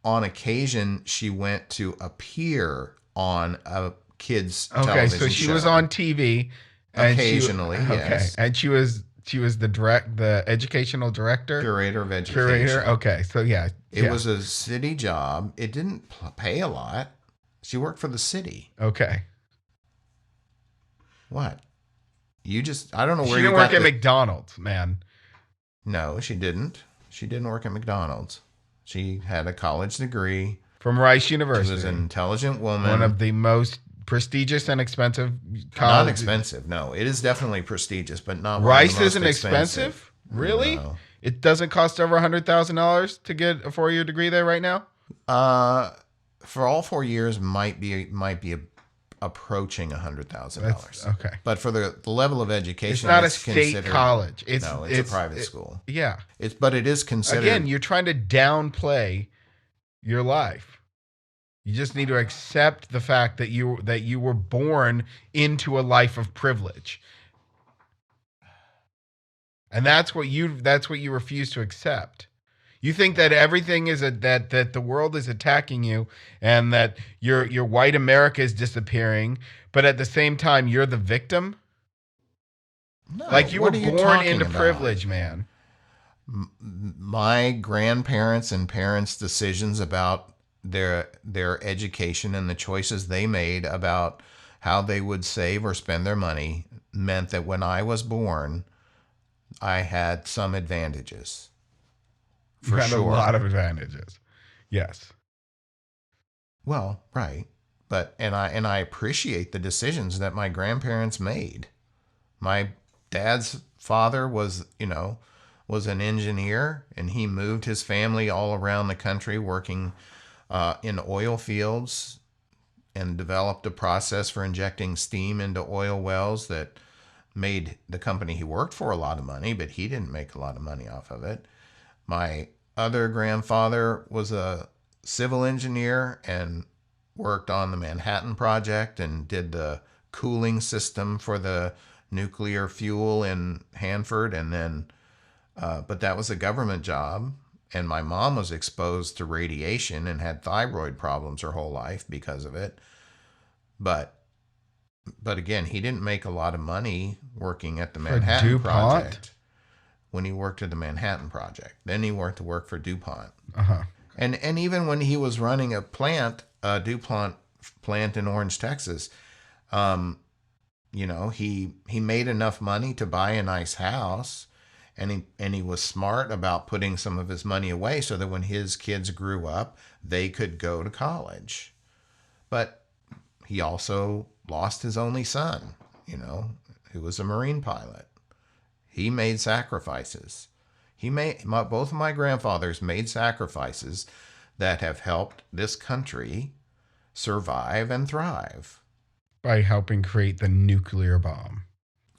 on occasion, she went to appear on a kids' television show. So she was on TV. Occasionally, yes. And she was the educational director? Curator of education. Curator, okay. So yeah. It was a city job. It didn't pay a lot. She worked for the city. Okay. What? I don't know where she didn't work at McDonald's, man. No, she didn't. She didn't work at McDonald's. She had a college degree. From Rice University. She was an intelligent woman. One of the most prestigious and expensive colleges. Not expensive, no. It is definitely prestigious, but not Rice isn't expensive? Really? No. It doesn't cost over $100,000 to get a 4-year degree there right now. For all 4 years might be approaching $100,000. Okay. But for the level of education, It's not a it's state considered college. no, it's a private school. Yeah. But it is considered. Again, you're trying to downplay your life. You just need to accept the fact that you were born into a life of privilege. And that's what you refuse to accept. You think that everything is that the world is attacking you and that your white America is disappearing, but at the same time you're the victim? No, like you were born into about? Privilege, man. My grandparents and parents' decisions about their education and the choices they made about how they would save or spend their money meant that when I was born, I had some advantages. For you had sure. A lot of advantages. Yes. Well, right. But and I appreciate the decisions that my grandparents made. My dad's father was an engineer, and he moved his family all around the country working in oil fields and developed a process for injecting steam into oil wells that made the company he worked for a lot of money, but he didn't make a lot of money off of it. My other grandfather was a civil engineer and worked on the Manhattan Project and did the cooling system for the nuclear fuel in Hanford. And then, but that was a government job. And my mom was exposed to radiation and had thyroid problems her whole life because of it. But again, he didn't make a lot of money working at the Manhattan Project. When he worked at the Manhattan Project, then he went to work for DuPont. Uh-huh. And even when he was running a DuPont plant in Orange, Texas, he made enough money to buy a nice house, and he was smart about putting some of his money away so that when his kids grew up, they could go to college. But he also lost his only son, who was a Marine pilot. He made sacrifices. Both of my grandfathers made sacrifices that have helped this country survive and thrive. By helping create the nuclear bomb.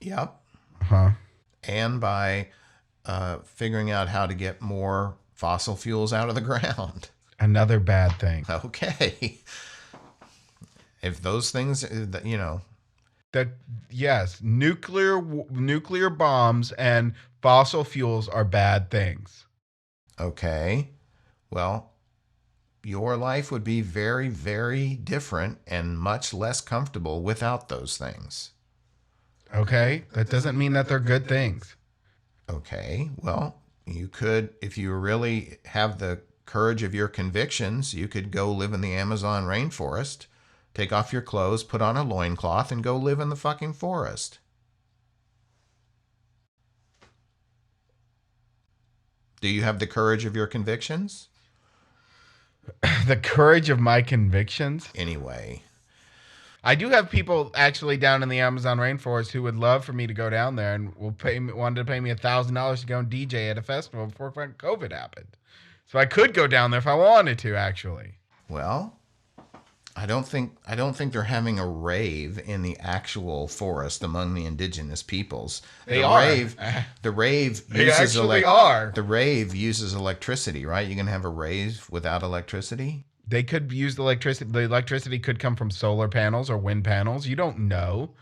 Yep. Uh-huh. And by figuring out how to get more fossil fuels out of the ground. Another bad thing. Okay. If those things, that yes, nuclear bombs and fossil fuels are bad things. Okay. Well, your life would be very, very different and much less comfortable without those things. Okay. That doesn't mean that they're good things. Okay. Well, you could, if you really have the courage of your convictions, you could go live in the Amazon rainforest. Take off your clothes, put on a loincloth, and go live in the fucking forest. Do you have the courage of your convictions? The courage of my convictions? Anyway. I do have people actually down in the Amazon rainforest who would love for me to go down there and wanted to pay me $1,000 to go and DJ at a festival before COVID happened. So I could go down there if I wanted to, actually. Well, I don't think they're having a rave in the actual forest among the indigenous peoples. They are. The rave they uses actually are. The rave uses electricity, right? You can have a rave without electricity? They could use the electricity. The electricity could come from solar panels or wind panels. You don't know.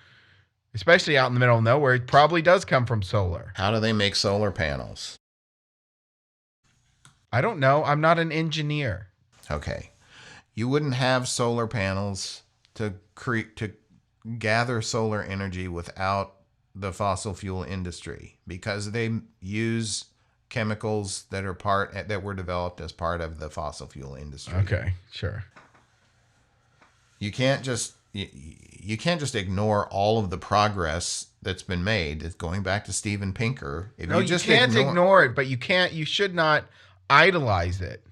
Especially out in the middle of nowhere, it probably does come from solar. How do they make solar panels? I don't know. I'm not an engineer. Okay. You wouldn't have solar panels to gather solar energy without the fossil fuel industry because they use chemicals that were developed as part of the fossil fuel industry. Okay, sure. You can't just ignore all of the progress that's been made. It's going back to Steven Pinker. You can't ignore it, but you should not idolize it.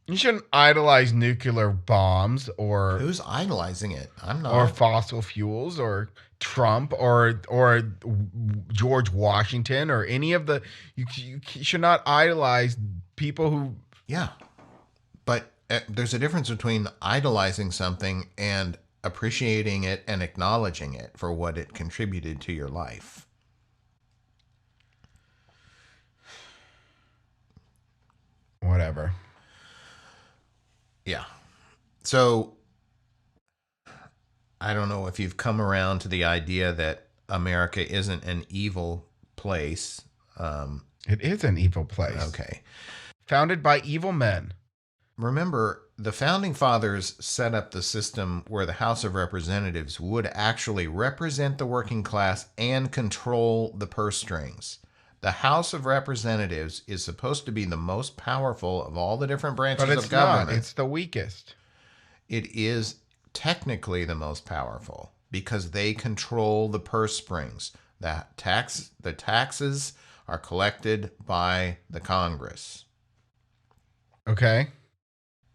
You shouldn't idolize nuclear bombs or... Who's idolizing it? I'm not. Or fossil fuels or Trump or George Washington or any of the. You should not idolize people who. Yeah. But there's a difference between idolizing something and appreciating it and acknowledging it for what it contributed to your life. Whatever. Yeah. So I don't know if you've come around to the idea that America isn't an evil place. It is an evil place. Okay. Founded by evil men. Remember, the founding fathers set up the system where the House of Representatives would actually represent the working class and control the purse strings. The House of Representatives is supposed to be the most powerful of all the different branches But it's of government. not. It's the weakest. It is technically the most powerful because they control the purse strings. The taxes are collected by the Congress. Okay.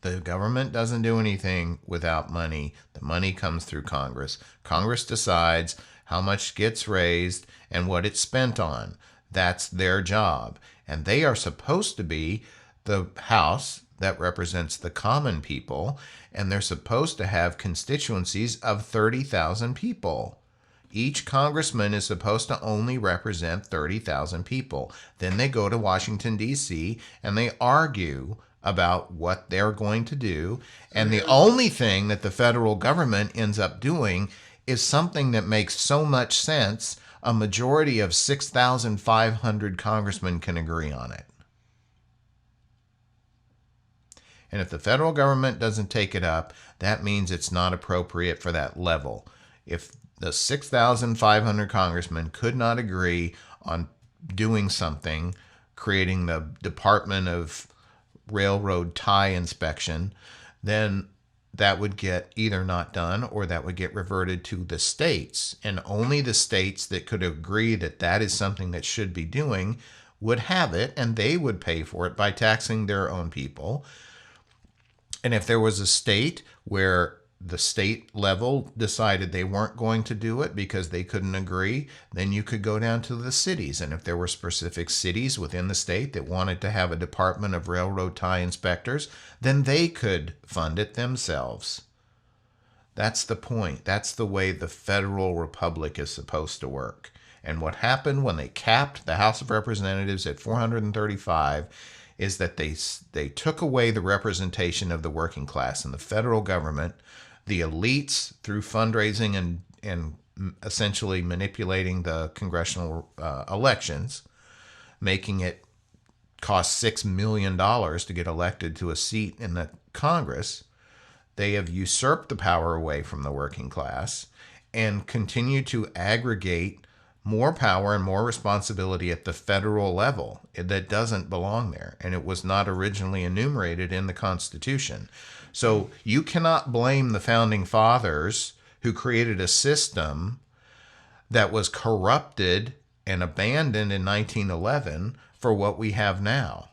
The government doesn't do anything without money. The money comes through Congress. Congress decides how much gets raised and what it's spent on. That's their job. And they are supposed to be the House that represents the common people, and they're supposed to have constituencies of 30,000 people. Each congressman is supposed to only represent 30,000 people. Then they go to Washington, D.C., and they argue about what they're going to do. And the only thing that the federal government ends up doing is something that makes so much sense, a majority of 6,500 congressmen can agree on it. And if the federal government doesn't take it up, that means it's not appropriate for that level. If the 6,500 congressmen could not agree on doing something, creating the Department of Railroad Tie Inspection, then that would get either not done or that would get reverted to the states. And only the states that could agree that that is something that should be doing would have it, and they would pay for it by taxing their own people. And if there was a state where the state level decided they weren't going to do it because they couldn't agree, then you could go down to the cities. And if there were specific cities within the state that wanted to have a Department of Railroad Tie Inspectors, then they could fund it themselves. That's the point. That's the way the federal republic is supposed to work. And what happened when they capped the House of Representatives at 435 is that they took away the representation of the working class in the federal government. The elites, through fundraising and essentially manipulating the congressional elections, making it cost $6 million to get elected to a seat in the Congress, they have usurped the power away from the working class and continue to aggregate more power and more responsibility at the federal level that doesn't belong there. And it was not originally enumerated in the Constitution. So you cannot blame the founding fathers who created a system that was corrupted and abandoned in 1911 for what we have now.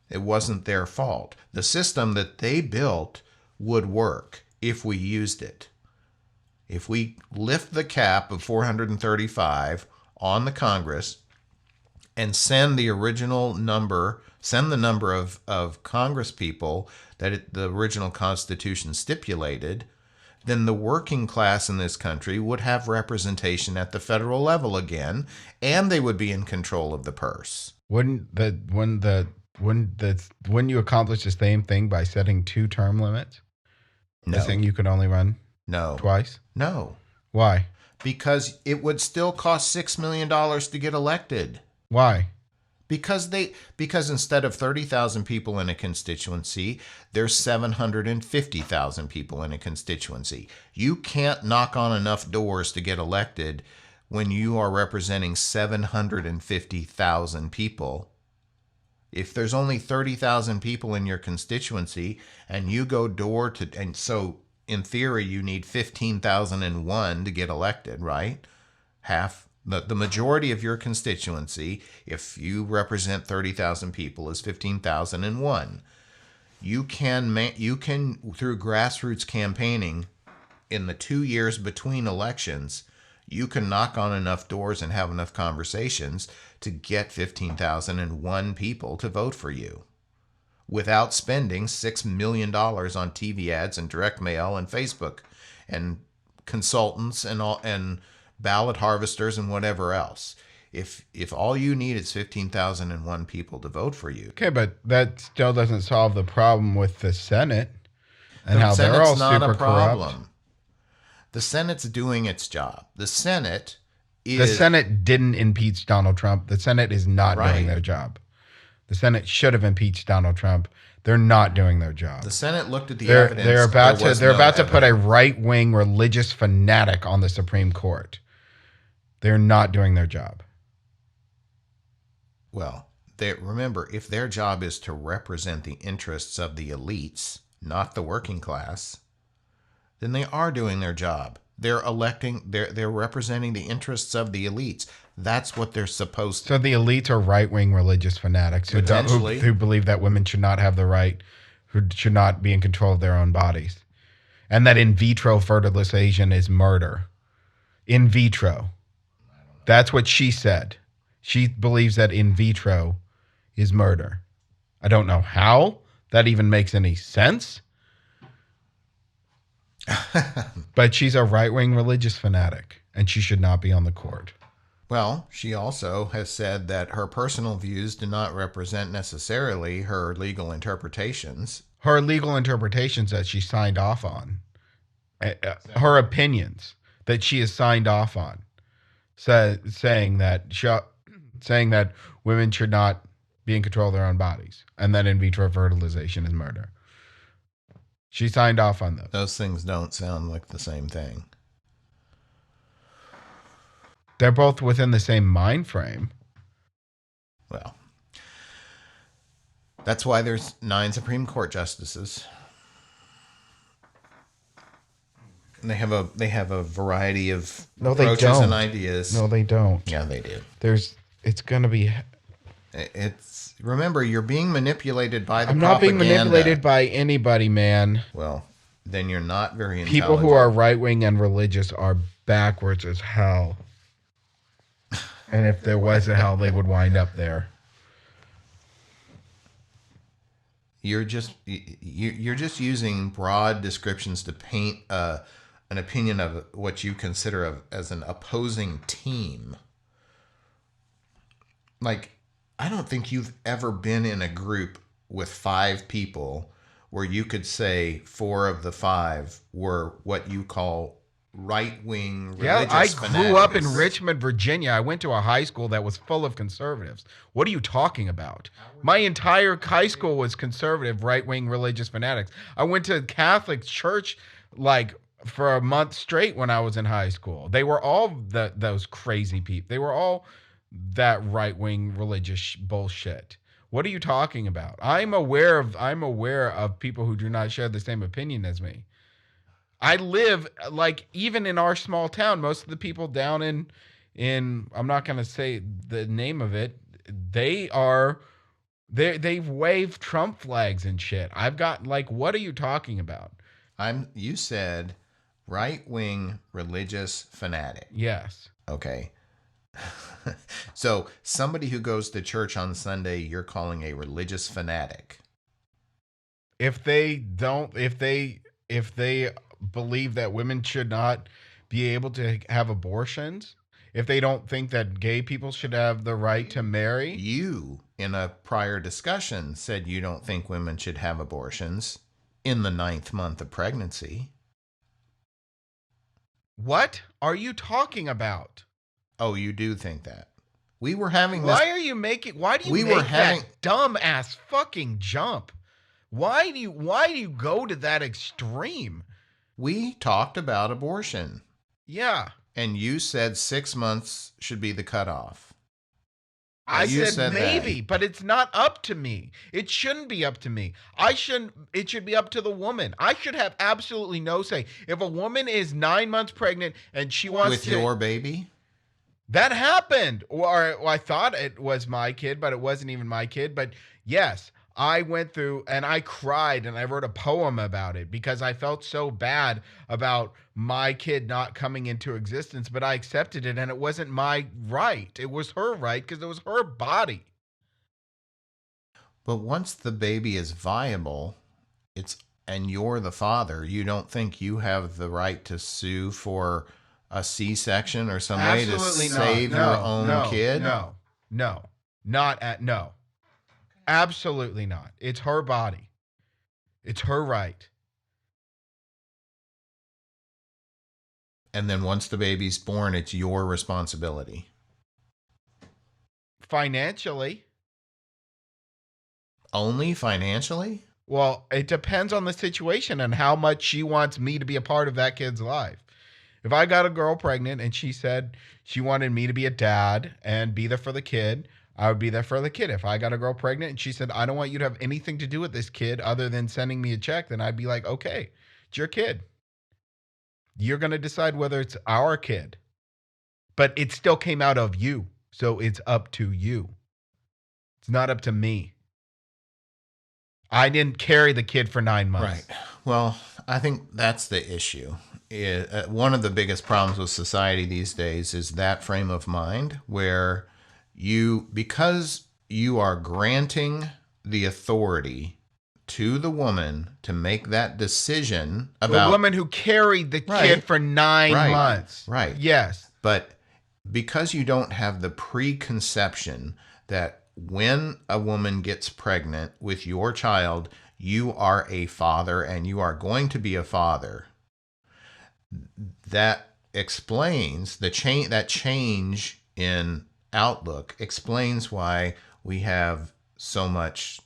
It wasn't their fault. The system that they built would work if we used it. If we lift the cap of 435 on the Congress and send the original number, send the number of Congress people that the original Constitution stipulated, then the working class in this country would have representation at the federal level again, and they would be in control of the purse. Wouldn't you accomplish the same thing by setting 2 term limits? No. By saying you could only run twice? No. Why? Because it would still cost $6 million to get elected. Why? Because instead of 30,000 people in a constituency, there's 750,000 people in a constituency. You can't knock on enough doors to get elected when you are representing 750,000 people. If there's only 30,000 people in your constituency and you go door to, and so in theory you need 15,001 to get elected, right? Half. The majority of your constituency, if you represent 30,000 people, is 15,001. You can, through grassroots campaigning in the 2 years between elections, You can knock on enough doors and have enough conversations to get 15,001 people to vote for you without spending $6 million on TV ads and direct mail and Facebook and consultants and ballot harvesters and whatever else. If all you need is 15,001 people to vote for you. Okay, but that still doesn't solve the problem with the Senate and The how they're all Senate's not super a problem. corrupt. The Senate's doing its job. The Senate didn't impeach Donald Trump. The Senate is not doing their job. The Senate should have impeached Donald Trump. They're not doing their job. The Senate looked at the evidence. They're about to put a right-wing religious fanatic on the Supreme Court. They're not doing their job. Well, remember, if their job is to represent the interests of the elites, not the working class, then they are doing their job. They're representing the interests of the elites. That's what they're supposed to. So the elites are right-wing religious fanatics who believe that women should not have the right, who should not be in control of their own bodies, and that in vitro fertilization is murder. In vitro. That's what she said. She believes that in vitro is murder. I don't know how that even makes any sense. But she's a right-wing religious fanatic, and she should not be on the court. Well, she also has said that her personal views do not represent necessarily her legal interpretations. Her legal interpretations that she signed off on. Her opinions that she has signed off on. Saying that women should not be in control of their own bodies, and that in vitro fertilization is murder. She signed off on those. Those things don't sound like the same thing. They're both within the same mind frame. Well, that's why there's 9 Supreme Court justices. And they have a variety of approaches and ideas. No, they don't. Yeah, they do. Remember, you're being manipulated by the propaganda. I'm not being manipulated by anybody, man. Well, then you're not very intelligent. People who are right-wing and religious are backwards as hell. And if there was a hell, they would wind up there. You're just using broad descriptions to paint an opinion of what you consider as an opposing team. Like, I don't think you've ever been in a group with 5 people where you could say 4 of the 5 were what you call right-wing religious fanatics. Grew up in Richmond, Virginia. I went to a high school that was full of conservatives. What are you talking about? My entire high school was conservative, right-wing religious fanatics. I went to Catholic church for a month straight when I was in high school. They were all those crazy people. They were all that right-wing religious bullshit. What are you talking about? I'm aware of people who do not share the same opinion as me. I live, even in our small town, most of the people down in I'm not going to say the name of it, they've waved Trump flags and shit. I've got, what are you talking about? You said right-wing religious fanatic. Yes. Okay. So somebody who goes to church on Sunday, you're calling a religious fanatic. If they believe that women should not be able to have abortions, if they don't think that gay people should have the right to marry. You, in a prior discussion, said you don't think women should have abortions in the 9th month of pregnancy. What are you talking about? Oh, you do think that? We were having this. Why do you make that dumb ass fucking jump? Why do you go to that extreme? We talked about abortion. Yeah. And you said 6 months should be the cutoff. I said maybe, but it's not up to me. It shouldn't be up to me. It should be up to the woman. I should have absolutely no say. If a woman is 9 months pregnant and she wants with your baby? That happened. Or I thought it was my kid, but it wasn't even my kid. But yes, I went through and I cried and I wrote a poem about it because I felt so bad about my kid not coming into existence, but I accepted it and it wasn't my right. It was her right because it was her body. But once the baby is viable, it's and you're the father, you don't think you have the right to sue for a C-section or some way to Absolutely not. save your own kid? No. No. Absolutely not. It's her body. It's her right. And then once the baby's born, it's your responsibility. Financially. Only financially? Well, it depends on the situation and how much she wants me to be a part of that kid's life. If I got a girl pregnant and she said she wanted me to be a dad and be there for the kid, I would be there for the kid. If I got a girl pregnant and she said, I don't want you to have anything to do with this kid other than sending me a check, then I'd be like, okay, it's your kid. You're going to decide whether it's our kid. But it still came out of you. So it's up to you. It's not up to me. I didn't carry the kid for 9 months. Right. Well, I think that's the issue. One of the biggest problems with society these days is that frame of mind where because you are granting the authority to the woman to make that decision about the woman who carried the kid for 9 months. Right. Yes. But because you don't have the preconception that when a woman gets pregnant with your child, you are a father and you are going to be a father, that explains that change in outlook explains why we have so much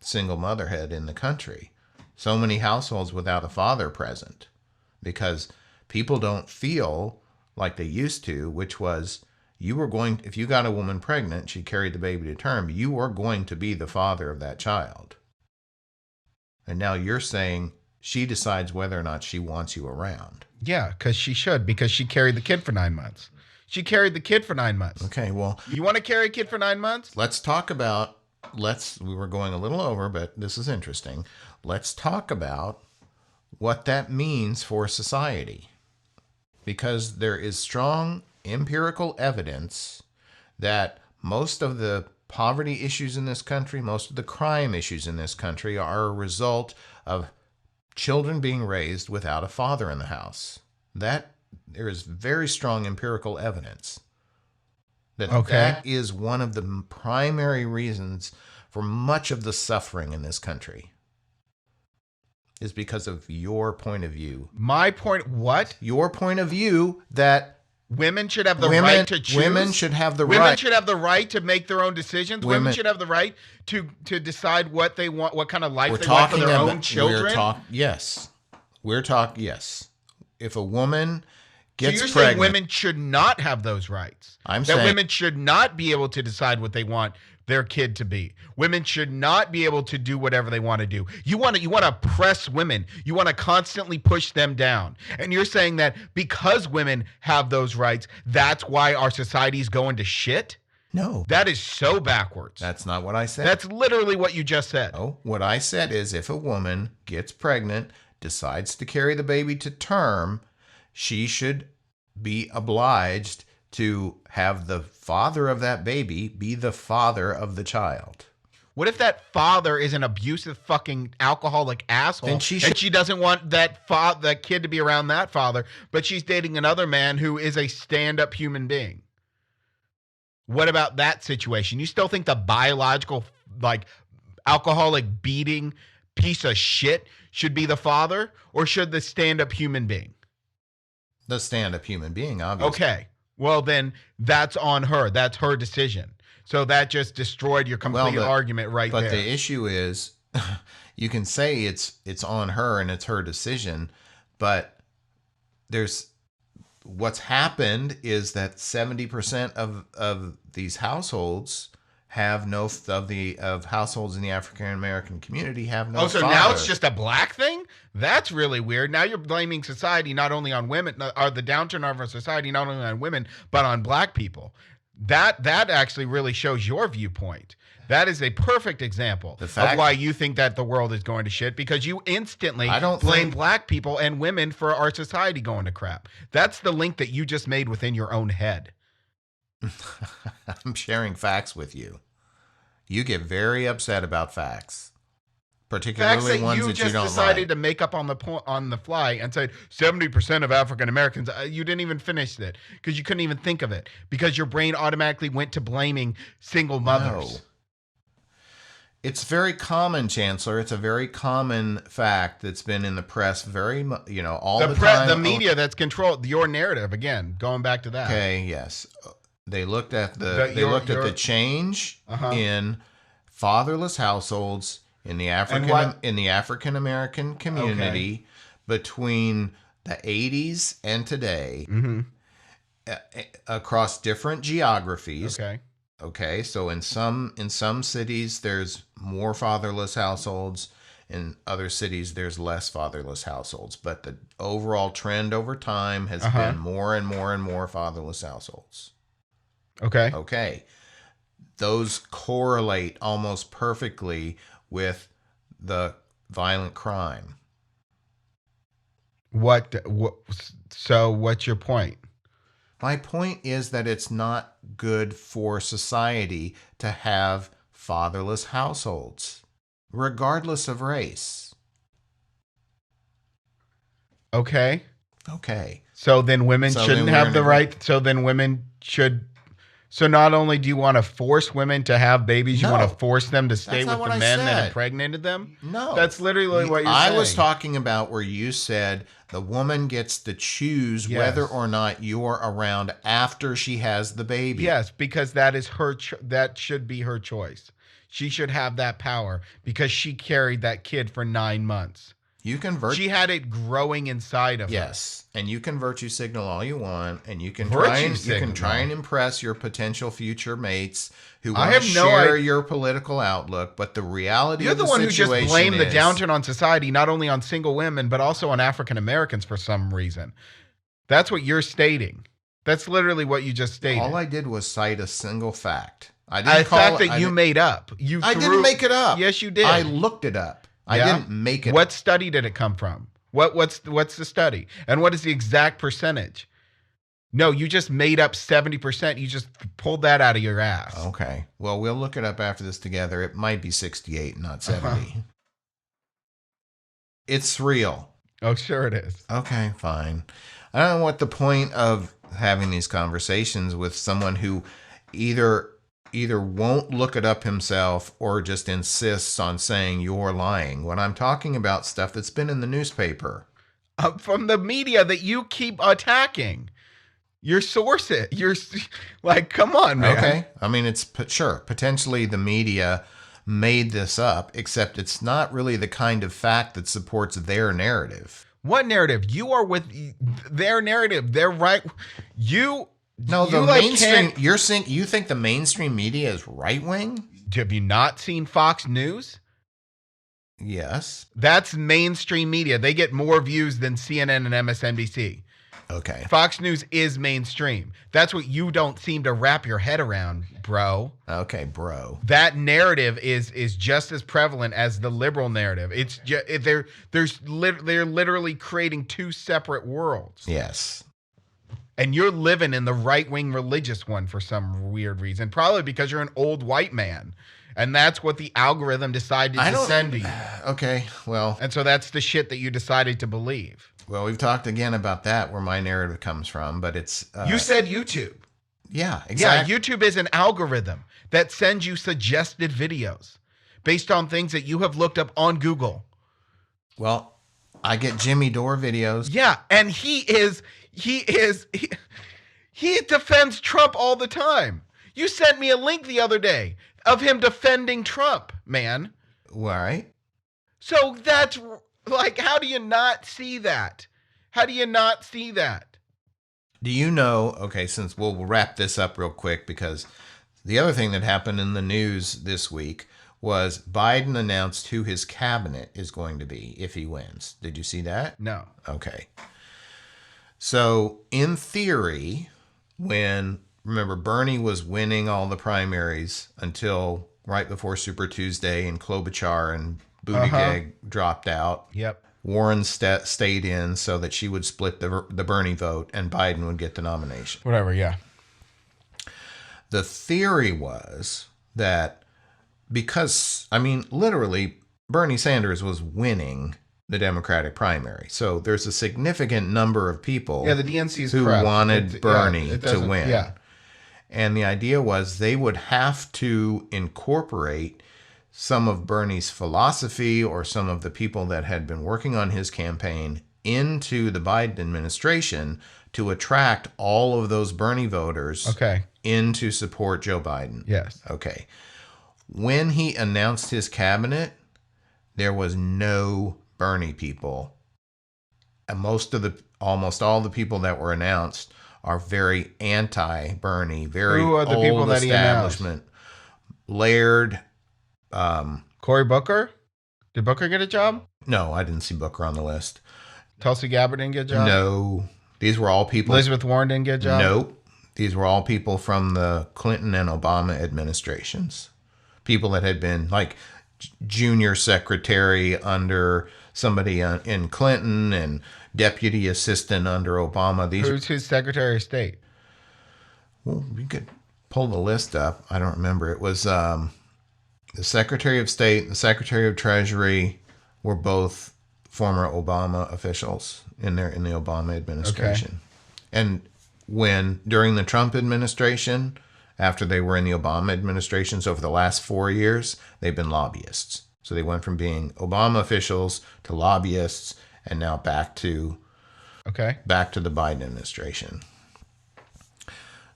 single motherhood in the country, so many households without a father present, because people don't feel like they used to, which was if you got a woman pregnant, she carried the baby to term, you were going to be the father of that child. And now you're saying she decides whether or not she wants you around. Yeah, because she carried the kid for 9 months. She carried the kid for 9 months. Okay, well. You want to carry a kid for 9 months? Let's talk about, we were going a little over, but this is interesting. Let's talk about what that means for society. Because there is strong empirical evidence that most of the poverty issues in this country, most of the crime issues in this country are a result of children being raised without a father in the house. There is very strong empirical evidence that is one of the primary reasons for much of the suffering in this country. Is because of your point of view. My point, what? Your point of view that women should have the right to choose. Women should have the right. Women should have the right to make their own decisions. Women should have the right to decide what they want, what kind of life they want for their own children. Yes. Yes. If a woman gets you're pregnant, saying women should not have those rights. I'm saying women should not be able to decide what they want their kid to be. Women should not be able to do whatever they want to do. You want to oppress women. You want to constantly push them down. And you're saying that because women have those rights, that's why our society is going to shit? No. That is so backwards. That's not what I said. That's literally what you just said. Oh, what I said is if a woman gets pregnant, decides to carry the baby to term, she should be obliged to have the father of that baby be the father of the child. What if that father is an abusive fucking alcoholic asshole and she doesn't want that kid to be around that father, but she's dating another man who is a stand-up human being? What about that situation? You still think the biological, alcoholic beating piece of shit should be the father, or should the stand-up human being? The stand-up human being, obviously. Okay. Well, then that's on her. That's her decision. So that just destroyed your complete argument there. But the issue is, you can say it's on her and it's her decision, but what's happened is that 70% of these households have of households in the African American community have no. Oh, so father. Now it's just a black thing? That's really weird. Now you're blaming society not only on women, or the downturn of our society not only on women, but on black people. That actually really shows your viewpoint. That is a perfect example of why you think that the world is going to shit, because you instantly blame black people and women for our society going to crap. That's the link that you just made within your own head. I'm sharing facts with you. You get very upset about facts. Particularly ones that you don't like. You just decided to make up on the fly and said 70% of African Americans. You didn't even finish it because you couldn't even think of it, because your brain automatically went to blaming single mothers. No. It's very common, Chancellor. It's a very common fact that's been in the press all the time. The media that's controlled your narrative. Again, going back to that. Okay, yes. They looked at the change in fatherless households in the African American community between the 80s and today, across different geographies. Okay. So in some cities there's more fatherless households. In other cities there's less fatherless households. But the overall trend over time has been more and more and more fatherless households. Okay. Those correlate almost perfectly with the violent crime. So what's your point? My point is that it's not good for society to have fatherless households, regardless of race. Okay. So then women shouldn't have the right. So then women should. So not only do you want to force women to have babies, you want to force them to stay with the men that impregnated them? No. That's literally what you're saying. I was talking about where you said the woman gets to choose whether or not you're around after she has the baby. Yes, because that is that should be her choice. She should have that power because she carried that kid for 9 months. She had it growing inside of her. Yes, and you can virtue signal all you want, and you can try and impress your potential future mates who want to share your political outlook. But the reality of the situation is, you're the one who just blamed the downturn on society, not only on single women but also on African Americans for some reason. That's what you're stating. That's literally what you just stated. All I did was cite a single fact. You made up. I didn't make it up. Yes, you did. I looked it up. I didn't make it. What study did it come from? What's the study? And what is the exact percentage? No, you just made up 70%. You just pulled that out of your ass. Okay. Well, we'll look it up after this together. It might be 68, not 70. It's real. Oh, sure it is. Okay, fine. I don't know what the point of having these conversations with someone who either won't look it up himself or just insists on saying you're lying when I'm talking about stuff that's been in the newspaper. From the media that you keep attacking. Your sources. You're like, come on, man. Okay. I mean, it's potentially the media made this up, except it's not really the kind of fact that supports their narrative. What narrative? You are with their narrative. They're right. No, the mainstream. You think the mainstream media is right wing? Have you not seen Fox News? Yes. That's mainstream media. They get more views than CNN and MSNBC. Okay. Fox News is mainstream. That's what you don't seem to wrap your head around, bro. Okay, bro. That narrative is just as prevalent as the liberal narrative. It's they're literally creating two separate worlds. Yes. And you're living in the right-wing religious one for some weird reason. Probably because you're an old white man. And that's what the algorithm decided to send to you. Okay, well. And so that's the shit that you decided to believe. Well, we've talked again about that, where my narrative comes from, but it's... you said YouTube. Yeah, exactly. Yeah, YouTube is an algorithm that sends you suggested videos based on things that you have looked up on Google. Well, I get Jimmy Dore videos. Yeah, and he defends Trump all the time. You sent me a link the other day of him defending Trump, man. All right. So that's like, how do you not see that? How do you not see that? Do you know, okay, since we'll wrap this up real quick, because the other thing that happened in the news this week was Biden announced who his cabinet is going to be if he wins. Did you see that? No. Okay. So, in theory, when remember, Bernie was winning all the primaries until right before Super Tuesday, and Klobuchar and Buttigieg dropped out. Yep. Warren stayed in so that she would split the Bernie vote and Biden would get the nomination. Whatever, yeah. The theory was that because, I mean, literally, Bernie Sanders was winning the Democratic primary. So there's a significant number of people Yeah, the DNC is who corrupt. wanted Bernie to doesn't- win. Yeah. And the idea was they would have to incorporate some of Bernie's philosophy or some of the people that had been working on his campaign into the Biden administration to attract all of those Bernie voters in to support Joe Biden. Yes. Okay. When he announced his cabinet, there was no Bernie people. And almost all the people that were announced are very anti-Bernie, very Who are the people old that he announced? establishment. Laird. Cory Booker? Did Booker get a job? No, I didn't see Booker on the list. Tulsi Gabbard didn't get a job? No. These were all people. Elizabeth Warren didn't get a job? Nope. These were all people from the Clinton and Obama administrations. People that had been like junior secretary under somebody in Clinton and deputy assistant under Obama. Who's his Secretary of State? Well, we could pull the list up. I don't remember. It was the Secretary of State, the Secretary of Treasury were both former Obama officials in the Obama administration. And during the Trump administration, after they were in the Obama administrations over the last 4 years, they've been lobbyists. So they went from being Obama officials to lobbyists, and now back to the Biden administration.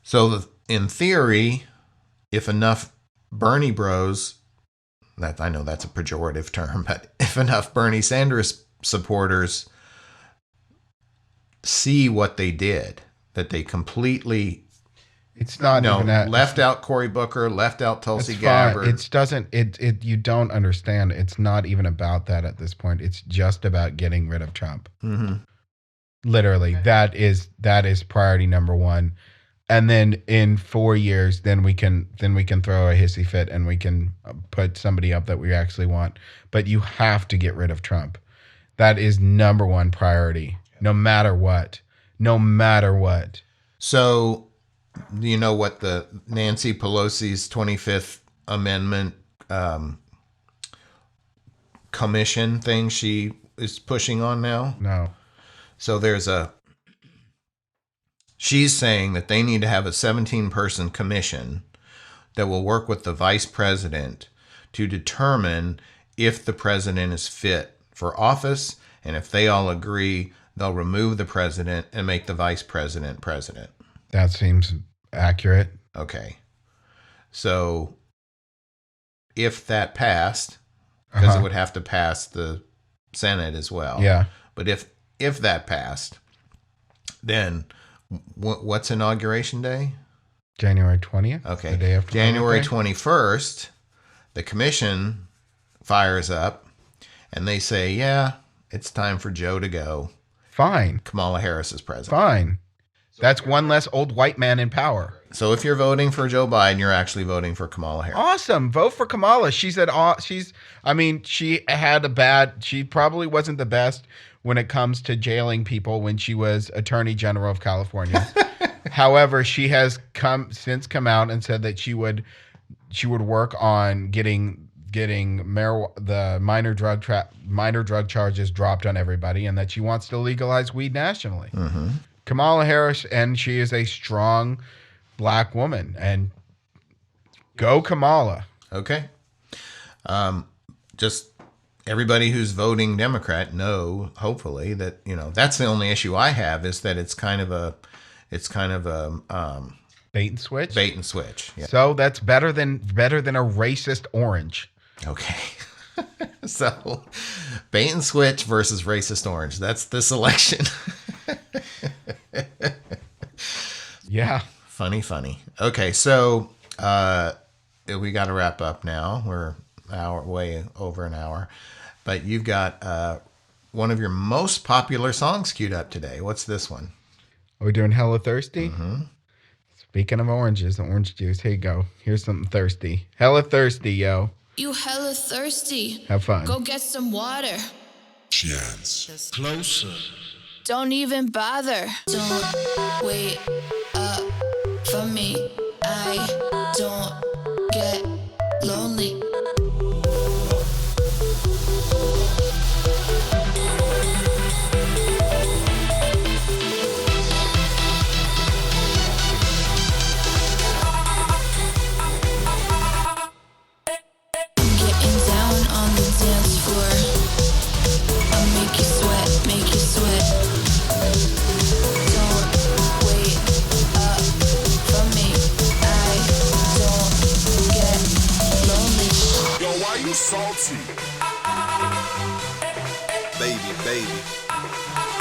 So in theory, if enough Bernie bros, I know that's a pejorative term, but if enough Bernie Sanders supporters see what they did, that they completely left out Cory Booker, left out Tulsi Gabbard. You don't understand. It's not even about that at this point. It's just about getting rid of Trump. Mm-hmm. Literally, that is priority number one. And then in 4 years, then we can throw a hissy fit and we can put somebody up that we actually want. But you have to get rid of Trump. That is number one priority, no matter what. No matter what. So, you know what the Nancy Pelosi's 25th Amendment commission thing she is pushing on now? No. So she's saying that they need to have a 17-person commission that will work with the vice president to determine if the president is fit for office, and if they all agree, they'll remove the president and make the vice president president. That seems accurate. Okay. So if that passed, because it would have to pass the Senate as well. Yeah. But if that passed, then what's Inauguration Day? January 20th. Okay. The day after January 21st, the commission fires up and they say, yeah, it's time for Joe to go. Fine. Kamala Harris is president. Fine. That's one less old white man in power. So if you're voting for Joe Biden, you're actually voting for Kamala Harris. Awesome. Vote for Kamala. She probably wasn't the best when it comes to jailing people when she was Attorney General of California. However, she has come out and said that she would work on getting the minor drug charges dropped on everybody, and that she wants to legalize weed nationally. Mm-hmm. Kamala Harris, and she is a strong black woman, and go Kamala. Okay. Just everybody who's voting Democrat know, hopefully, that, that's the only issue I have, is that it's kind of a bait and switch. Bait and switch. Yeah. So that's better than a racist orange. Okay. So bait and switch versus racist orange. That's the selection. Yeah. Funny. Okay, so we got to wrap up now. We're way over an hour. But you've got one of your most popular songs queued up today. What's this one? Are we doing Hella Thirsty? Mm-hmm. Speaking of oranges, orange juice. Here you go. Here's something thirsty. Hella thirsty, yo. You hella thirsty. Have fun. Go get some water. Chance. Closer. Don't even bother. Don't wait up for me. I don't get lonely. Salty. Baby, baby.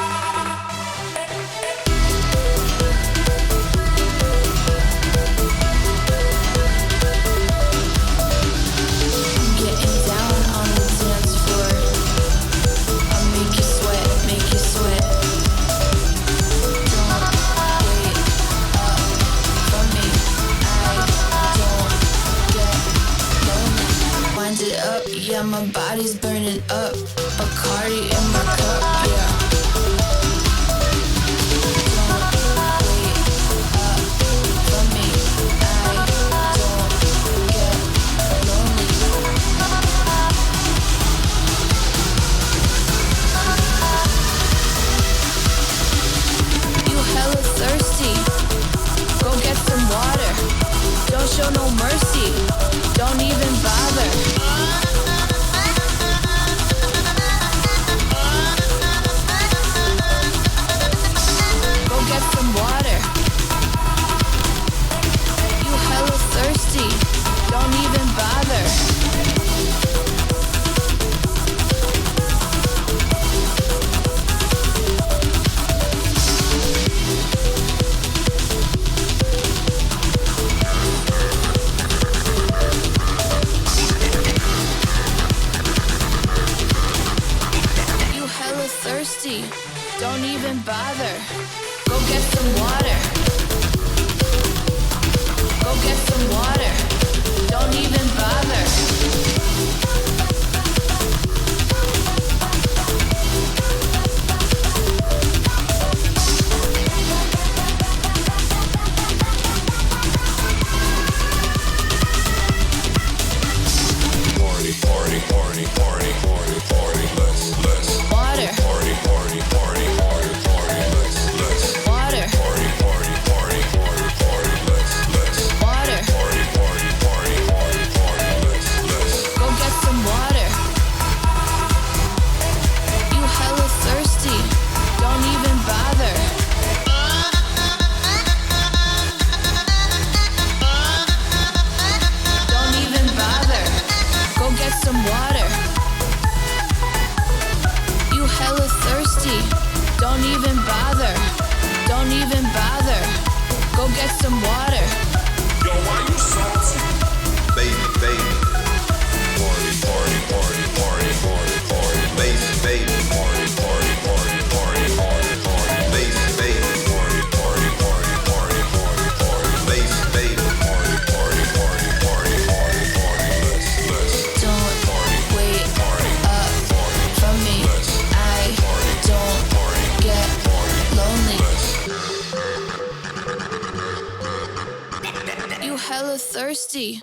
Yeah, my body's burning up. Bacardi in my cup, yeah. Don't wait up for me. I don't get lonely. You hella thirsty. Go get some water. Don't show no mercy. Don't even bother. Get some water. You hella thirsty. Don't even bother. You hella thirsty. Don't even bother. Go get some water. Go get some water. Don't even bother. Party, party, party, party, party, party, let's. Water. Party, party, party, party, party, let's. Water. Party, party, party, party, party, let's. Water. Party, party, party, party, party, let's. Go get some water. You hella thirsty. Don't even bother. Don't even bother. Go get some water. You hella thirsty. Don't even bother. Don't even bother. Go get some water. Yo, why you salty? Baby, baby. Party, party, party, party, party, party, baby, baby. Party, party, party, party, party, party, baby, baby. Party, party, party, party, party, party, baby, baby. Party, party, party, party, party, party, let's. Don't Party, wait party, up party, for me. let's. I Party, don't party, get party, lonely. let's. You hella thirsty.